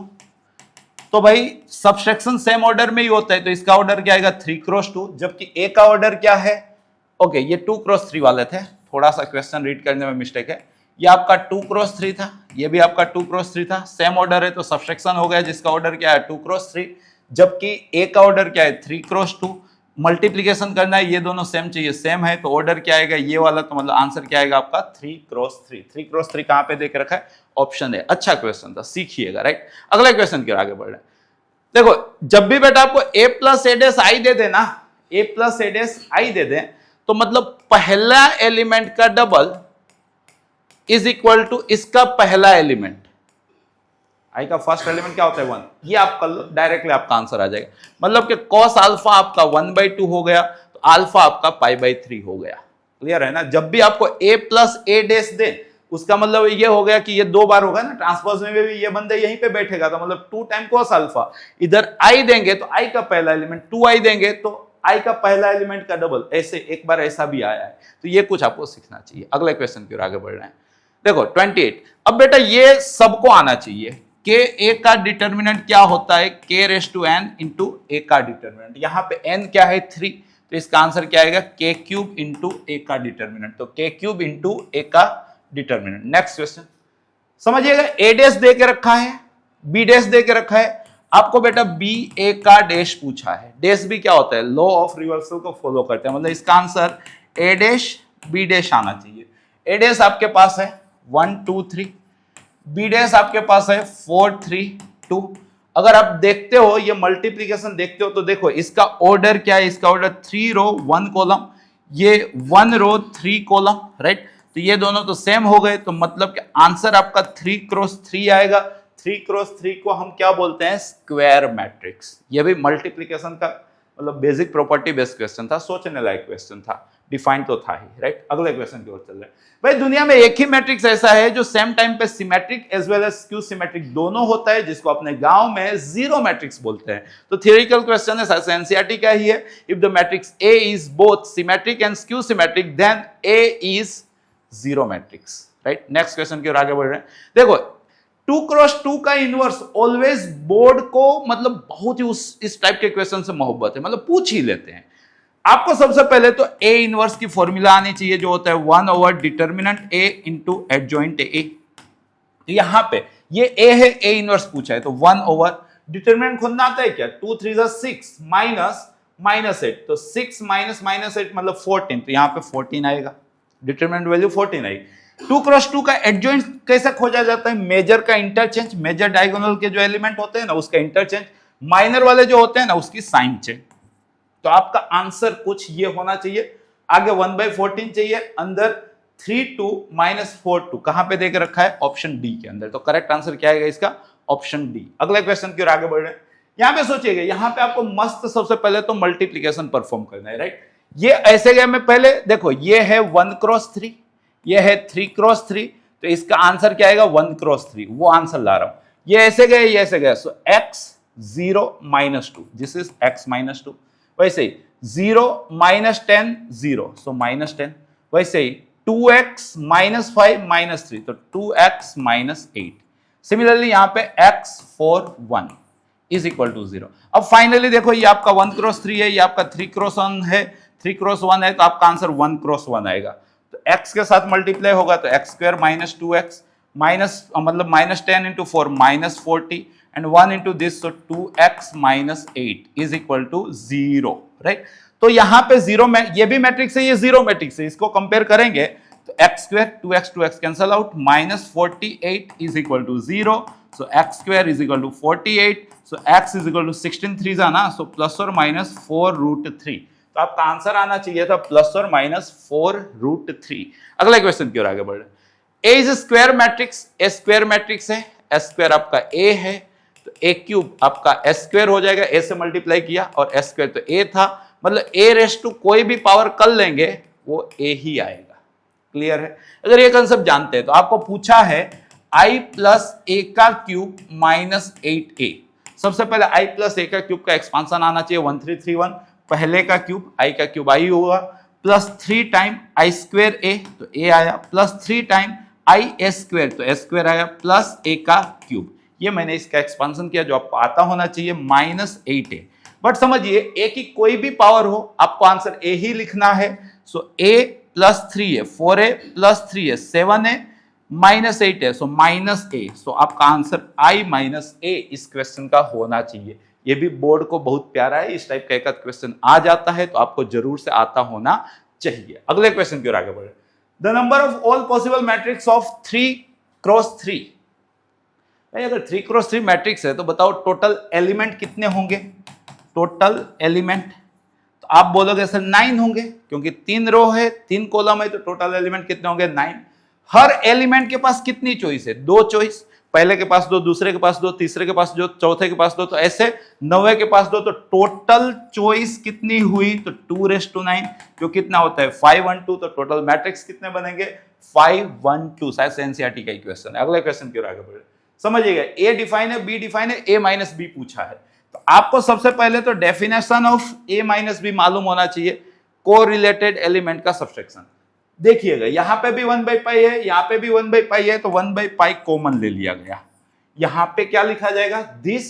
तो भाई सब्सट्रैक्शन सेम ऑर्डर में ही होता है, तो इसका ऑर्डर क्या आएगा? 3 क्रॉस 2। जबकि A का ऑर्डर क्या है? ओके, ये 2 क्रॉस 3 वाले थे, थोड़ा सा क्वेश्चन रीड करने में मिस्टेक है। ये आपका 2 क्रॉस 3 था, ये भी आपका 2 क्रॉस 3 था, सेम ऑर्डर है तो सब्सट्रैक्शन हो गया, जिसका ऑर्डर क्या है? 2 क्रॉस 3। जबकि A का ऑर्डर क्या है? 3 क्रॉस 2। मल्टीप्लीकेशन करना है, ये दोनों सेम चाहिए, सेम है, तो ऑर्डर क्या आएगा? ये वाला, तो मतलब आंसर क्या आएगा आपका? 3 क्रॉस 3। 3 क्रॉस 3 कहां पे देख रखा है? ऑप्शन है। अच्छा क्वेश्चन था, सीखिएगा, राइट। अगला क्वेश्चन की ओर आगे बढ़ रहे हैं। देखो, जब भी बेटा आपको a plus A dash I दे देना, a plus A dash I दे दे, तो मतलब पहला एलिमेंट का डबल इज इक्वल टू इसका पहला एलिमेंट। आई का फर्स्ट एलिमेंट क्या होता है? 1। ये आप कर लो, डायरेक्टली आपका आंसर आ जाएगा। मतलब कि cos अल्फा आपका 1/2 हो गया, तो अल्फा आपका π/3 हो गया। क्लियर है ना? जब भी आपको a प्लस ए डैश दे, उसका मतलब ये हो गया कि ये 2 बार होगा ना, ट्रांसपोज में भी ये बंदा यहीं पे बैठेगा, तो मतलब 2 टाइम cos अल्फा। इधर i देंगे तो i का पहला एलिमेंट, 2i देंगे तो i का पहला एलिमेंट का डबल। ऐसे एक बार ऐसा भी आया है, तो ये कुछ आपको सीखना चाहिए। अगले क्वेश्चन की ओर आगे बढ़ रहे हैं। देखो 28। अब बेटा ये सबको आना चाहिए कि a का डिटर्मिनेंट क्या होता है? k⁻n इंटू a का डिटर्मिनेंट। यहां पे n क्या है? 3, तो इसका आंसर क्या आएगा? k³ इंटू a का डिटर्मिनेंट। तो k³ इंटू a का डिटर्मिनेंट। नेक्स्ट क्वेश्चन समझिएगा, a डैश दे के रखा है, b डैश दे के रखा है, आपको बेटा b a का डैश पूछा है। डैश भी क्या होता है? लॉ ऑफ रिवर्सल को फॉलो करते हैं, मतलब इसका answer a dash b dash आना चाहिए। a डैश आपके पास है 1 2 3, b डैश आपके पास है 4 3 2। अगर आप देखते हो, ये मल्टीप्लीकेशन देखते हो, तो देखो इसका ऑर्डर क्या है? इसका ऑर्डर 3 रो 1 कॉलम, ये 1 रो 3 कॉलम, राइट। तो ये दोनों तो सेम हो गए, तो मतलब कि आंसर आपका 3 क्रॉस 3 आएगा। 3 क्रॉस 3 को हम क्या बोलते हैं? Square matrix. ये भी मल्टीप्लीकेशन का मतलब बेसिक प्रॉपर्टी बेस्ड क्वेश्चन था, सोचने लायक क्वेश्चन था, डिफाइन तो था ही, राइट। अगले क्वेश्चन की ओर चल रहे हैं। भाई दुनिया में एक ही मैट्रिक्स ऐसा है जो सेम टाइम पे symmetric as well as skew symmetric दोनों होता है, जिसको अपने गांव में जीरो मैट्रिक्स बोलते हैं। तो थियोरिटिकल क्वेश्चन है, एनसीईआरटी का ही है। If the matrix A is both symmetric and skew symmetric then A is zero matrix, right. Next question की ओर आगे बढ़ रहे हैं। देखो 2 क्रॉस 2 का इनवर्स ऑलवेज बोर्ड को मतलब बहुत ही इस टाइप के क्वेश्चन से मोहब्बत है, मतलब पूछ ही लेते हैं। आपको सबसे पहले तो ए इनवर्स की फॉर्मूला आनी चाहिए, जो होता है 1 over determinant A into adjoint A. तो यहां पे ये ए है, ए इनवर्स पूछा है, तो 1 ओवर डिटर्मिनेंट खुद आता है क्या? 2 3 6 माइनस 8, तो 6 माइनस -8 मतलब 14, तो यहां पे 14 आएगा, डिटर्मिनेंट वैल्यू 14 आएगी। 2 क्रॉस 2 का एडजॉइंट कैसे खोजा जाता है? मेजर का इंटरचेंज, मेजर डायगोनल के जो एलिमेंट होते हैं ना उसका इंटरचेंज, माइनर वाले जो होते हैं ना उसकी साइन चेंज। तो आपका आंसर कुछ ये होना चाहिए, आगे 1/14 चाहिए, अंदर 3 2 -4 2 कहां पे देके रखा है? ऑप्शन डी के अंदर। तो करेक्ट आंसर क्या आएगा इसका? Option D. अगले क्वेश्चन की ओर आगे बढ़ रहे हैं। यहां पे सोचिएगा, यहां पे आपको मस्त सबसे पहले तो मल्टीप्लीकेशन परफॉर्म करना है, राइट। ये ऐसे गया में पहले देखो, ये है 1 क्रॉस 3, ये है 3 क्रॉस 3, तो इसका आंसर क्या आएगा? 1 क्रॉस 3, वो आंसर ला रहा हूं। ये ऐसे गए, ये ऐसे गया, सो x 0 -2, दिस इज x -2। वैसे ही 0 -10 0, सो -10। वैसे ही 2x -5 -3, तो 2x -8। सिमिलरली यहां पे x 4 1 इज इक्वल टू 0। अब फाइनली देखो, ये आपका 1 क्रॉस 3 है, ये आपका 3 क्रॉस 1 है, 3 क्रॉस 1 है, तो आपका आंसर 1 क्रॉस 1 आएगा। तो x के साथ मल्टीप्लाई होगा तो x स्क्वायर -2x माइनस मतलब -10 into 4 -40 and 1 into this, so 2x -8 is equal to 0, right? तो यहां पे जीरो में ये भी मैट्रिक्स है, ये जीरो मैट्रिक्स है, इसको कंपेयर करेंगे तो x square 2x cancel out, -48 is equal to 0, so x square is equal to 48, so x is equal to 16 3 जा ना, so प्लस और माइनस 4√3। तो आपका आंसर आना चाहिए था प्लस और माइनस 4√3। अगला क्वेश्चन की ओर आगे बढ़ रहे हैं। A is square matrix, A square matrix है, एस स्क्वायर आपका ए है, तो ए क्यूब आपका एस स्क्वायर हो जाएगा, ए से मल्टीप्लाई किया और एस स्क्वायर तो ए था, मतलब ए रेस टू कोई भी पावर कर लेंगे वो ए ही आएगा। क्लियर है? अगर ये कंसेप्ट जानते हैं तो आपको पूछा है i प्लस ए का क्यूब माइनस 8a, सबसे पहले i प्लस ए का क्यूब का एक्सपांशन आना चाहिए 1331, पहले का क्यूब i का क्यूब i होगा plus 3 time i square a तो a आया, plus 3 time i s square तो s स्क्वायर आया, प्लस a का क्यूब, ये मैंने इसका एक्सपांशन किया जो आपको आता होना चाहिए माइनस 8a। बट समझिए a की कोई भी पावर हो आपको आंसर a ही लिखना है, सो a plus 3a 4a plus 3a 7a minus 8a so minus a, सो आपका आंसर i माइनस a इस क्वेश्चन का होना चाहिए। ये भी बोर्ड को बहुत प्यारा है, इस टाइप का एक क्वेश्चन आ जाता है तो आपको जरूर से आता होना चाहिए। अगले क्वेश्चन की ओर आगे बढ़े। The number of all possible matrix of 3 cross 3, अगर 3 क्रॉस 3 मैट्रिक्स है तो बताओ टोटल एलिमेंट कितने होंगे? टोटल एलिमेंट तो आप बोलोगे सर 9 होंगे, क्योंकि 3 रो है 3 कॉलम है तो टोटल एलिमेंट कितने होंगे? 9। हर एलिमेंट के पास कितनी चॉइस है? 2 चॉइस, पहले के पास 2, दूसरे के पास 2, तीसरे के पास 2, चौथे के पास 2, तो ऐसे 9 के पास 2, तो टोटल चॉइस कितनी हुई? तो 2:9 जो कितना होता है 512, तो टोटल मैट्रिक्स कितने बनेंगे? 512। शायद से एनसीईआरटी का क्वेश्चन है। अगले क्वेश्चन की ओर आगे बढ़े। समझिएगा ए डिफाइन है, बी डिफाइन है, ए माइनस बी पूछा है, तो आपको सबसे पहले तो definition of A minus B मालूम होना चाहिए, कोरिलेटेड एलिमेंट का सब्सट्रैक्शन। देखिएगा यहां पे भी 1/पाई है, यहां पे भी 1/पाई है, तो 1/पाई कॉमन ले लिया गया। यहां पे क्या लिखा जाएगा? दिस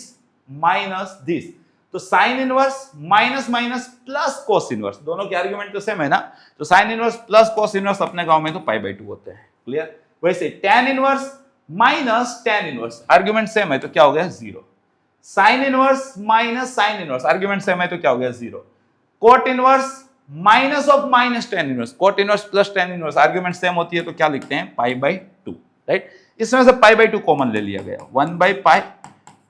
माइनस दिस, तो sine inverse minus minus plus cos inverse, दोनों के आर्गुमेंट तो सेम है ना, तो sine inverse plus cos inverse अपने गांव में तो π/2 होते हैं। क्लियर? वैसे tan inverse minus tan inverse, argument same है तो क्या हो गया? 0। Sine inverse minus sine inverse, argument same है तो क्या हो गया? 0। Cot inverse minus of minus tan inverse, cot inverse plus tan inverse, argument same होती है तो क्या लिखते हैं? π/2। राइट? इसमें से π/2 कॉमन ले लिया गया, 1/पाई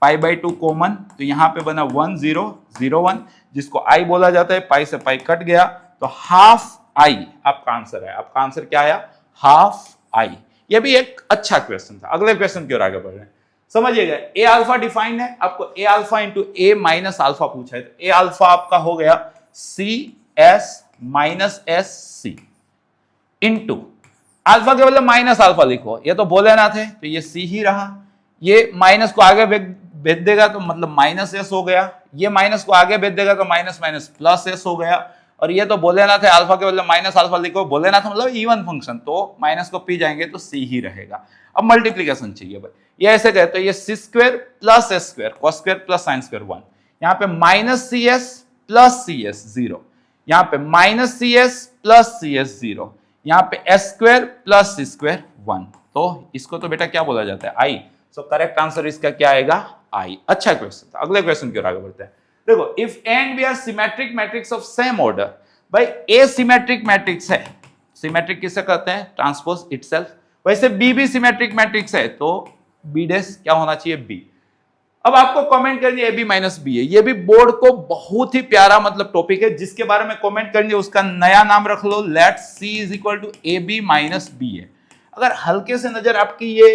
π/2 कॉमन, तो यहां पे बना 1 0 0 1, जिसको i बोला जाता है, पाई से पाई कट गया तो हाफ i आपका आंसर है। आपका आंसर क्या आया? Half i। ये भी एक अच्छा क्वेश्चन था। अगले क्वेश्चन की ओर आगे बढ़ रहे हैं। समझिएगा ए अल्फा डिफाइंड है, आपको A alpha into A minus alpha पूछा है, तो ए अल्फा आपका हो गया C S minus S C into alpha के बदले माइनस अल्फा लिखो, ये तो बोले ना थे तो ये सी ही रहा, ये माइनस को आगे भेज देगा तो मतलब माइनस एस हो गया, ये माइनस को आगे भेज देगा तो माइनस माइनस प्लस एस हो गया, और ये तो बोले ना थे अल्फा के बदले माइनस अल्फा लिखो, बोले ना था मतलब इवन फंक्शन, तो माइनस को पी जाएंगे तो सी ही रहेगा। अब मल्टीप्लीकेशन चाहिए भाई, ये ऐसे गए तो ये C square plus S square cos square plus sine square 1, यहाँ पे minus C S plus C S 0, यहाँ पे minus C S plus C S 0, यहाँ पे S square plus C square 1, तो इसको तो बेटा क्या बोला जाता है? आई। सो करेक्ट आंसर इसका क्या आएगा? आई। अच्छा क्वेश्चन था। अगले क्वेश्चन की ओर आगे बढ़ते हैं। देखो if A and B are symmetric matrix of same order, भाई ए सिमेट्रिक मैट्रिक्स है, सिमेट्रिक किसे कहते हैं? Transpose itself. वैसे बी भी सिमेट्रिक मैट्रिक्स है तो बी डैश क्या होना चाहिए? बी। अब आपको कमेंट करनी है ए बी माइनस बी है, ये भी बोर्ड को बहुत ही प्यारा मतलब टॉपिक है, जिसके बारे में कमेंट करनी है उसका नया नाम रख लो, let C is equal to A B minus B है। अगर हल्के से नजर आपकी ये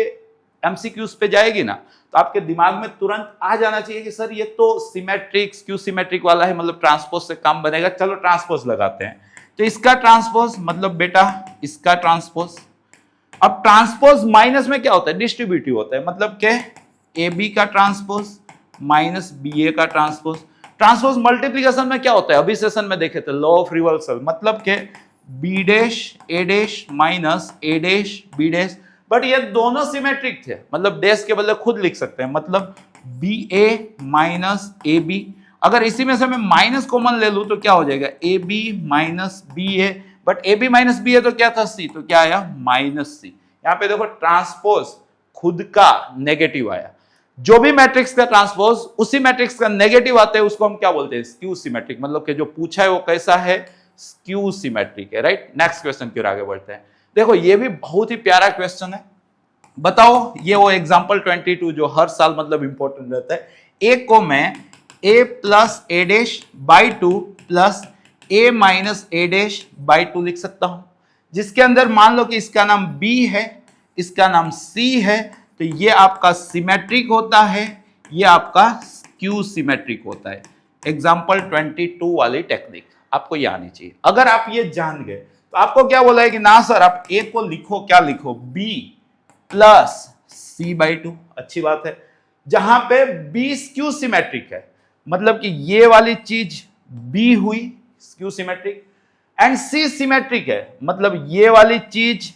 एमसीक्यूज पे जाएगी ना तो आपके दिमाग में तुरंत आ जाना चाहिए कि सर ये तो सिमेट्रिक क्यू सिमेट्रिक वाला है, मतलब ट्रांसपोज से काम बनेगा, चलो ट्रांसपोज लगाते हैं। तो इसका ट्रांसपोज मतलब बेटा इसका ट्रांसपोज। अब ट्रांसपोज माइनस में क्या होता है? डिस्ट्रीब्यूटिव होता है, मतलब क्या? ए बी का ट्रांसपोज माइनस बी ए का ट्रांसपोज। ट्रांसपोज मल्टीप्लीकेशन में क्या होता है? अभी सेशन में देखे थे लॉ ऑफ रिवर्सल, मतलब के B dash A dash minus A dash B dash, but ये दोनों सिमेट्रिक थे, मतलब डैश के बदले खुद लिख सकते हैं, मतलब B A minus A B. अगर इसी में से मैं माइनस कॉमन ले लूं तो क्या हो जाएगा? A B minus B A, but A B minus B A तो क्या था? सी, तो क्या आया? Minus C. यहाँ पे देखो ट्रांसपोज खुद का नेगेटिव आया, जो भी मैट्रिक्स का ट्रांसपोज उसी मैट्रिक्स का नेगेटिव आता है उसको हम क्या बोलते हैं? स्क्यू सिमेट्रिक, मतलब कि जो पूछा है वो कैसा है? स्क्यू सिमेट्रिक है। राइट? नेक्स्ट क्वेश्चन की ओर आगे बढ़ते हैं। देखो ये भी बहुत ही प्यारा क्वेश्चन है, बताओ ये वो एग्जाम्पल 22 जो हर साल मतलब इंपॉर्टेंट रहता है। ए को मैं A plus A dash by 2 plus A minus A dash by 2 लिख सकता हूं, जिसके अंदर मान लो कि इसका नाम बी है, इसका नाम C है, तो ये आपका सिमेट्रिक होता है, ये आपका स्क्यू सिमेट्रिक होता है। एग्जाम्पल 22 वाली टेक्निक आपको ये आनी चाहिए। अगर आप ये जान गए तो आपको क्या बोला है कि ना सर आप A को लिखो, क्या लिखो, B प्लस C/2। अच्छी बात है। जहां पे B स्क्यू सिमेट्रिक है, मतलब कि ये वाली चीज B हुई skew symmetric, and C symmetric है, मतलब ये वाली चीज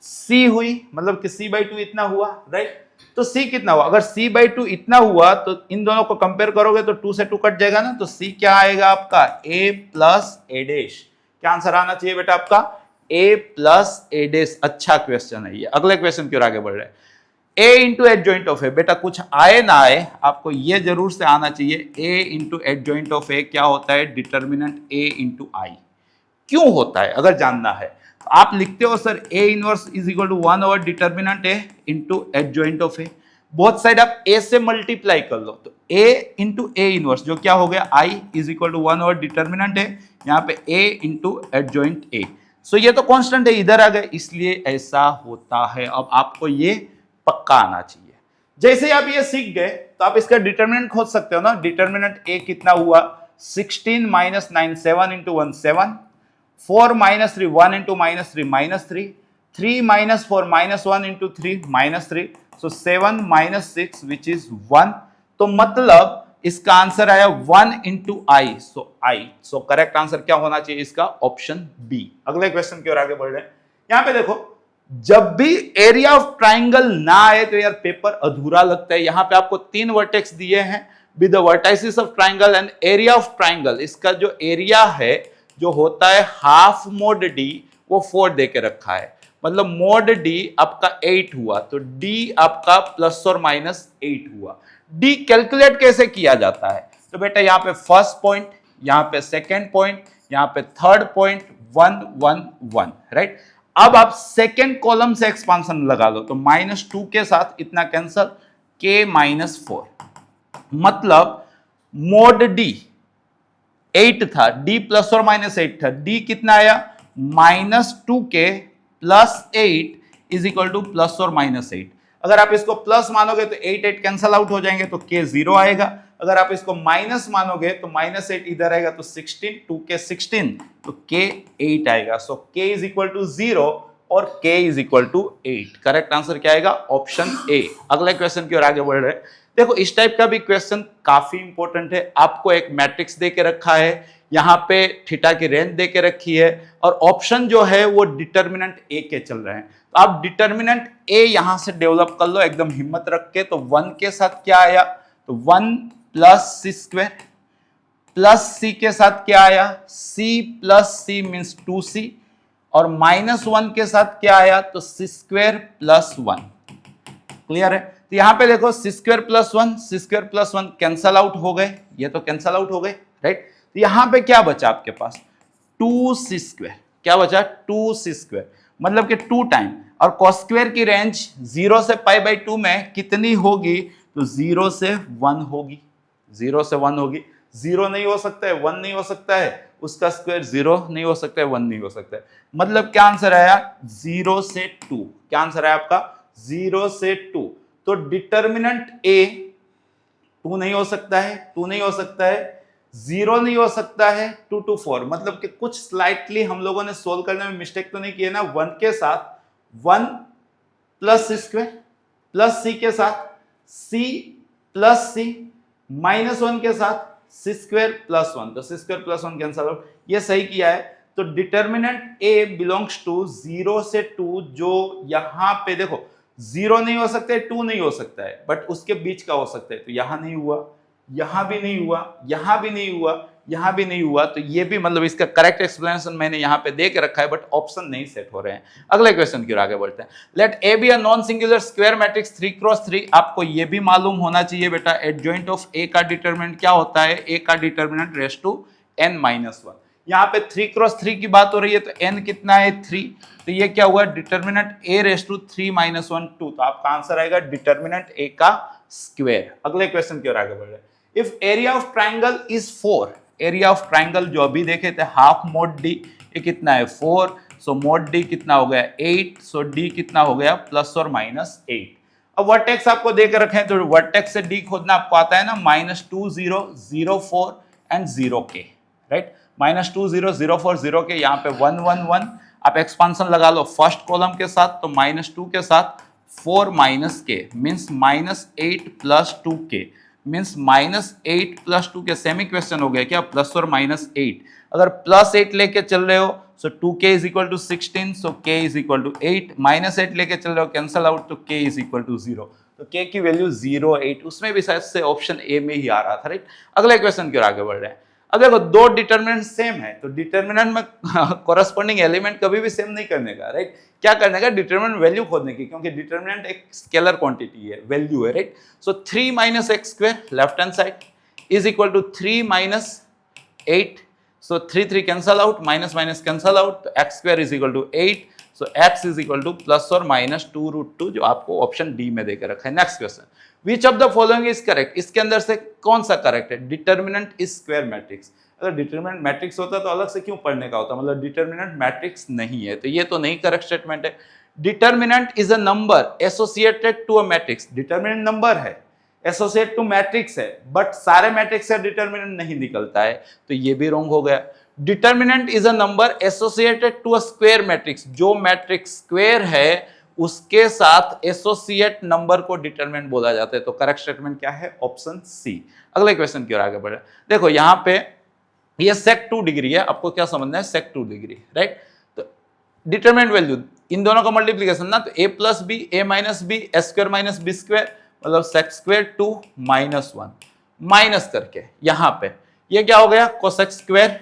C हुई, मतलब कि C/2 इतना हुआ, राइट। तो C कितना हुआ, अगर C/2 इतना हुआ तो इन दोनों को कंपेयर करोगे तो 2 से 2 कट जाएगा ना, तो C क्या आएगा आपका A प्लस A डैश। क्या आंसर आना चाहिए बेटा आपका A प्लस A डैश। अच्छा क्वेश्चन है ये। अगले क्वेश्चन की ओर आगे बढ़ रहे हैं। A into adjoint of A, बेटा कुछ आए ना आए आपको ये जरूर से आना चाहिए। A into adjoint of A क्या होता है, डिटर्मिनेंट A इंटू I। क्यों होता है अगर जानना है तो आप लिखते हो sir A inverse is equal to 1 over determinant A into adjoint of A। Both side आप A से मल्टीप्लाई कर लो, तो A इंटू A इनवर्स जो क्या हो गया I is equal to 1 over determinant A, यहाँ पे A into adjoint A। So ये तो कांस्टेंट है, इधर आ गए, इसलिए ऐसा होता है। अब आपको ये पक्का आना चाहिए। जैसे ही आप ये सीख गए तो आप इसका डिटर्मिनेंट खोज सकते हो ना। डिटर्मिनेंट A कितना हुआ, 16 minus 9 7 into 1 7, 4 minus 3 1 into minus 3 minus 3, 3 minus 4 minus 1 into 3 minus 3, so 7 minus 6 which is 1। तो मतलब इसका आंसर आया 1 इंटू आई, सो करेक्ट आंसर क्या होना चाहिए इसका, ऑप्शन बी। अगले क्वेश्चन की ओर आगे बढ़ रहे हैं। यहां पे देखो, जब भी एरिया ऑफ ट्राइंगल ना आए तो यार पेपर अधूरा लगता है। यहां पे आपको 3 वर्टेक्स दिए हैं with the vertices of triangle and area of triangle. इसका जो एरिया है जो होता है हाफ मोड डी, वो 4 दे के रखा है, मतलब मोड डी आपका 8 हुआ, तो डी आपका प्लस और माइनस 8 हुआ। डी कैलकुलेट कैसे किया जाता है, तो बेटा यहाँ पे फर्स्ट पॉइंट, यहाँ पे सेकेंड पॉइंट, यहाँ पे थर्ड पॉइंट, 1 1 1, राइट। अब आप सेकेंड कॉलम से एक्सपांशन लगा लो, तो -2 के साथ इतना कैंसल, k -4, मतलब मोड डी 8 था, डी प्लस और माइनस 8 था, डी कितना आया -2k plus 8 is equal to plus और माइनस 8। अगर आप इसको प्लस मानोगे तो 8 8 कैंसल आउट हो जाएंगे, तो k 0 आएगा। अगर आप इसको माइनस मानोगे तो -8 इधर आएगा, तो 16, 2k 16, तो k 8 आएगा। So k is equal to 0 और k is equal to 8। Correct answer क्या आएगा, ऑप्शन ए। अगले क्वेश्चन की ओर आगे बढ़ रहे हैं। देखो इस टाइप का भी क्वेश्चन काफी इंपॉर्टेंट है। आपको एक मैट्रिक्स दे के रखा है, यहाँ पे थीटा की रेंज दे के रखी है, और ऑप्शन जो है वो डिटर्मिनेंट ए के चल रहे हैं। तो आप डिटर्मिनेंट ए यहां से डेवलप कर लो एकदम हिम्मत रख के। तो 1 के साथ क्या आया, तो 1 प्लस सी स्क्वायर, प्लस सी के साथ क्या आया, C plus C means 2c, और -1 के साथ क्या आया, तो सी स्क्वायर प्लस 1। क्लियर है। तो यहां पे देखो सी स्क्वायर प्लस 1, सी स्क्वायर प्लस 1 कैंसल आउट हो गए, ये तो कैंसल आउट हो गए, राइट। तो यहां पे क्या बचा आपके पास, 2c स्क्वायर। क्या बचा, 2c स्क्वायर, मतलब कि 2 टाइम। और कॉस स्क्वायर की रेंज 0 से π/2 में कितनी होगी, तो 0 से 1 होगी, 0 से 1 होगी। 0 नहीं हो सकता है, 1 नहीं हो सकता है, उसका स्क्वायर 0 नहीं हो सकता है, 1 नहीं हो सकता है। मतलब क्या आंसर आया, 0 से 2। क्या आंसर है आपका, 0 से 2। तो डिटर्मिनेंट ए 2 नहीं हो सकता है, 2 नहीं हो सकता है, 0 नहीं हो सकता है, 2 to 4। मतलब कि कुछ स्लाइटली हम लोगों ने सोल्व करने में मिस्टेक तो नहीं किया ना। 1 के साथ 1 प्लस सी स्क्वायर, प्लस सी के साथ c प्लस सी, -1 के साथ सी स्क्वायर प्लस 1, तो सी स्क्वायर प्लस 1 कैंसल आउट, ये सही किया है। तो डिटर्मिनेंट a बिलोंग्स टू 0 से 2, जो यहां पे देखो 0 नहीं हो सकता है, 2 नहीं हो सकता है, बट उसके बीच का हो सकता है। तो यहां नहीं हुआ, यहां भी नहीं हुआ, यहां भी नहीं हुआ, यहां भी नहीं हुआ। तो ये भी मतलब इसका करेक्ट एक्सप्लेनेशन मैंने यहां पे दे के रखा है, बट ऑप्शन नहीं सेट हो रहे हैं। अगले क्वेश्चन की ओर आगे बढ़ते हैं। Let A B a non singular square matrix 3x3। आपको ये भी मालूम होना चाहिए बेटा, एडजॉइंट ऑफ ए का डिटरमिनेंट क्या होता है, ए का डिटरमिनेंट रेज टू n-1। यहाँ पे 3x3 की बात हो रही है, तो n कितना है, 3। तो ये क्या हुआ, डिटरमिनेंट a रेज टू 3 - 1 2। तो आपका आंसर आएगा डिटरमिनेंट a का स्क्वायर। अगले क्वेश्चन की ओर आगे बढ़ रहे हैं। If area of triangle is 4, area of triangle जो अभी देखे थे हाफ मोड डी, ये कितना है 4। सो मोड डी कितना हो गया 8, सो डी कितना हो गया प्लस और माइनस 8। अब वर्टेक्स आपको दे कर रखे हैं तो वर्टेक्स से डी खोदना आपको आता है ना, -2 0 0 4 एंड 0 के, राइट, -2 0 0 4 0 के, यहाँ पे 1 1 1, आप एक्सपांशन लगा लो फर्स्ट कॉलम के साथ, तो -2 के साथ 4 माइनस के मीन्स -8 प्लस 2 के मीन्स -8 प्लस 2 के, सेमी क्वेश्चन हो गया क्या, प्लस और -8। अगर +8 लेके चल रहे हो so 2k is equal to 16, so k is equal to 8, -8 लेके चल रहे हो कैंसल आउट तो k इज इक्वल टू 0, तो k की वैल्यू 0 8, उसमें भी शायद से ऑप्शन ए में ही आ रहा था, राइट। अगले क्वेश्चन की ओर आगे बढ़ रहे हैं। अब देखो दो डिटर्मिनेंट सेम है तो डिटर्मिनेंट में कॉरेस्पॉन्डिंग एलिमेंट कभी भी सेम नहीं करने का, राइट। क्या करने का, डिटर्मिनेंट वैल्यू खोजने की, क्योंकि डिटर्मिनेंट एक स्केलर क्वांटिटी है, वैल्यू है, right. So 3 minus X square left hand side is equal to 3 minus 8, so 3 3 cancel out, minus minus cancel out, तो X square is equal to 8, so x is equal to plus और -2√2 जो आपको option D में देकर रखा है। Next question, which of the following is correct, इसके अंदर से कौन सा करेक्ट है, डिटर्मिनेंट इज स्क्वायर मैट्रिक्स। अगर डिटर्मिनेंट मैट्रिक्स होता तो अलग से क्यों पढ़ने का होता, मतलब डिटर्मिनेंट मैट्रिक्स नहीं है तो ये तो नहीं करेक्ट स्टेटमेंट है। Determinant is a number associated to a matrix, determinant number है, एसोसिएट टू मैट्रिक्स है, बट सारे मैट्रिक्स से डिटर्मिनेंट नहीं निकलता है, तो ये भी रॉन्ग हो गया। Determinant is a number associated to a square matrix, जो मैट्रिक्स स्क्वायर है उसके साथ एसोसिएट नंबर को डिटर्मिनेंट बोला जाता है, तो करेक्ट स्टेटमेंट क्या है, ऑप्शन सी। अगले क्वेश्चन की ओर आगे बढ़े। देखो यहाँ पे ये सेक 2 डिग्री है, आपको क्या समझना है, सेक 2 डिग्री, राइट। तो डिटरमिनेंट वैल्यू इन दोनों का मल्टीप्लीकेशन ना, तो a plus B a minus B s square minus B square, मतलब सेक स्क्वायर 2 -1 माइनस करके यहाँ पे ये क्या हो गया, कोसेक स्क्वायर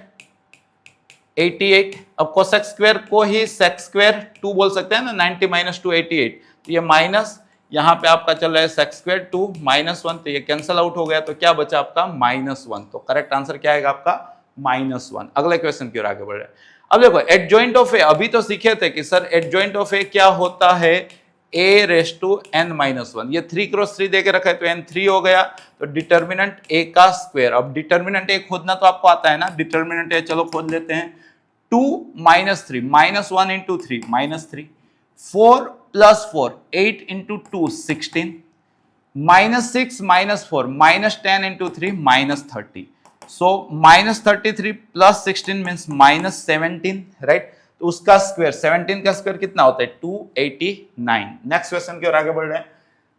88। अब कोसेक स्क्वायर को ही सेक स्क्वायर 2 बोल सकते हैं ना, 90 - 2 88, तो ये माइनस, यहाँ पे आपका चल रहा है सेक स्क्वायर 2 -1, तो ये कैंसल आउट हो गया, तो क्या बचा आपका -1, तो करेक्ट आंसर क्या आएगा आपका -1। अगले क्वेश्चन की ओर आगे बढ़ रहे हैं। अब देखो एडजॉइंट ऑफ ए, अभी तो सीखे थे कि सर एडजॉइंट ऑफ ए क्या होता है, a⁻n-1, ये 3 क्रॉस 3 देके रखा है तो n3 हो गया, तो डिटर्मिनेंट a का स्क्वायर। अब डिटर्मिनेंट a खोदना तो आपको आता है ना, डिटर्मिनेंट a चलो खोद लेते हैं, 2 - 3 -1 × 3 -3, 4 + 4 8 × 2 16, -6 - 4 -10 × 3 -30, so -33 + 16 मीन्स -17, राइट। तो उसका स्क्वायर 17 का स्क्वायर कितना होता है 289। नेक्स्ट क्वेश्चन की ओर आगे बढ़ रहे हैं।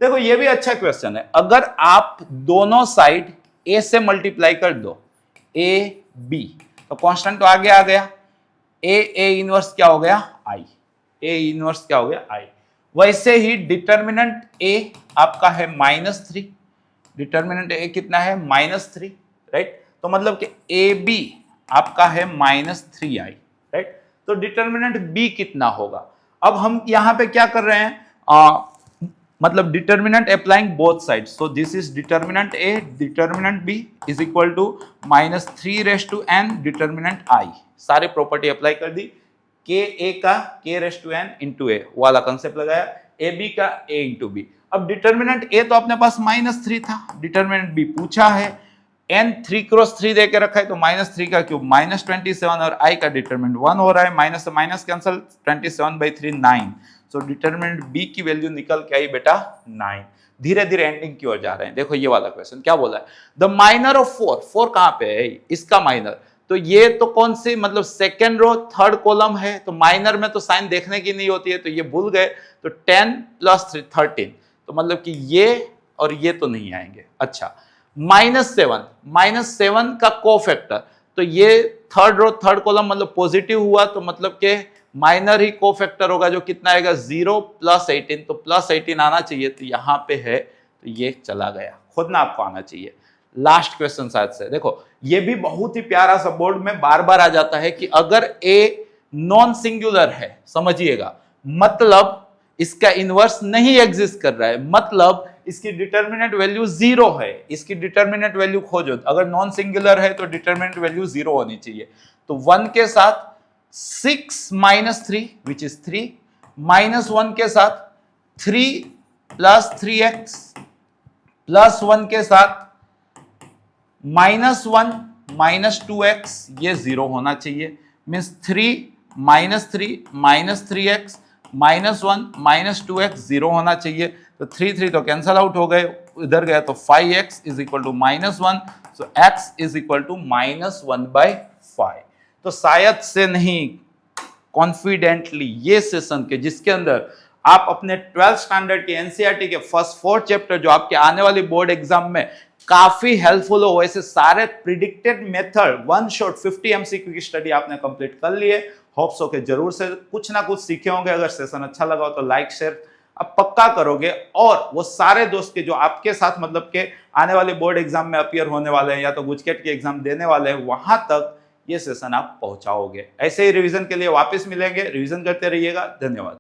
देखो ये भी अच्छा क्वेश्चन है, अगर आप दोनों साइड a से मल्टीप्लाई कर दो a b, तो कांस्टेंट तो आगे आ गया, a इनवर्स क्या हो गया i, a इनवर्स क्या हो गया i। वैसे ही डिटर्मिनेंट a आपका है -3, डिटर्मिनेंट a कितना है -3, राइट। तो मतलब कि a b आपका है -3i, राइट। तो डिटर्मिनेंट b कितना होगा। अब हम यहां पे क्या कर रहे हैं, मतलब determinant applying both sides, so this is determinant a, determinant b is equal to -3n determinant i, सारे प्रॉपर्टी अप्लाई कर दी, k a का k⁻n × a वाला कंसेप्ट लगाया, a b का a × b। अब डिटर्मिनेंट a तो अपने पास -3 था, डिटर्मिनेंट b पूछा है, n 3 क्रॉस 3 देके रखा है तो -3 का क्यूब -27, और i का डिटरमिनेंट 1 हो रहा है, माइनस से माइनस कैंसल, 27/3 9, सो डिटरमिनेंट b की वैल्यू निकल के आई बेटा 9। धीरे धीरे एंडिंग की ओर जा रहे हैं। देखो ये वाला क्वेश्चन क्या बोला है, द माइनर ऑफ 4 कहां पे है, इसका माइनर, तो ये तो कौन सी, मतलब सेकेंड रो थर्ड कॉलम है, तो माइनर में तो साइन देखने की नहीं होती है, तो ये भूल गए, तो 10 + 3 13, तो मतलब कि ये और ये तो नहीं आएंगे। अच्छा -7 का कोफैक्टर, तो ये थर्ड रो थर्ड कॉलम मतलब पॉजिटिव हुआ, तो मतलब के माइनर ही कोफैक्टर होगा, जो कितना आएगा 0 + 18, तो +18 आना चाहिए, तो यहां पे है, तो ये चला गया, खोदना आपको आना चाहिए। लास्ट क्वेश्चन शायद से, देखो ये भी बहुत ही प्यारा सा बोर्ड में बार बार आ जाता है कि अगर a नॉन सिंगुलर है, समझिएगा, मतलब इसका इनवर्स नहीं एग्जिस्ट कर रहा है, मतलब इसकी डिटर्मिनेंट वैल्यू 0 है, इसकी डिटर्मिनेंट वैल्यू खोजो, अगर नॉन सिंगुलर है तो डिटर्मिनेंट वैल्यू 0 होनी चाहिए, तो 1 के साथ 6 - 3 विच इज 3, -1 के साथ 3 + 3x, +1 के साथ -1 - 2x, ये 0 होना चाहिए, मीन्स 3 -3 -3x -1 -2x 0 होना चाहिए। तो 3 3 तो कैंसल आउट हो गए, इधर गया तो 5x is equal to -1, so x is equal to -1/5। तो शायद से नहीं, कॉन्फिडेंटली ये सेशन के जिसके अंदर आप अपने 12th स्टैंडर्ड के एनसीईआरटी के फर्स्ट 4 चैप्टर जो आपके आने वाली बोर्ड एग्जाम में काफी हेल्पफुल हो, वैसे सारे predicted method one shot 50 MCQ की स्टडी आपने कंप्लीट कर ली है। होप्स हो के जरूर से कुछ ना कुछ सीखे होंगे। अगर सेशन अच्छा लगा हो तो लाइक शेयर अब पक्का करोगे, और वो सारे दोस्त के जो आपके साथ मतलब के आने वाले बोर्ड एग्जाम में अपीयर होने वाले हैं या तो गुजकेट के एग्जाम देने वाले हैं, वहां तक ये सेशन आप पहुंचाओगे। ऐसे ही रिवीजन के लिए वापस मिलेंगे, रिवीजन करते रहिएगा। धन्यवाद।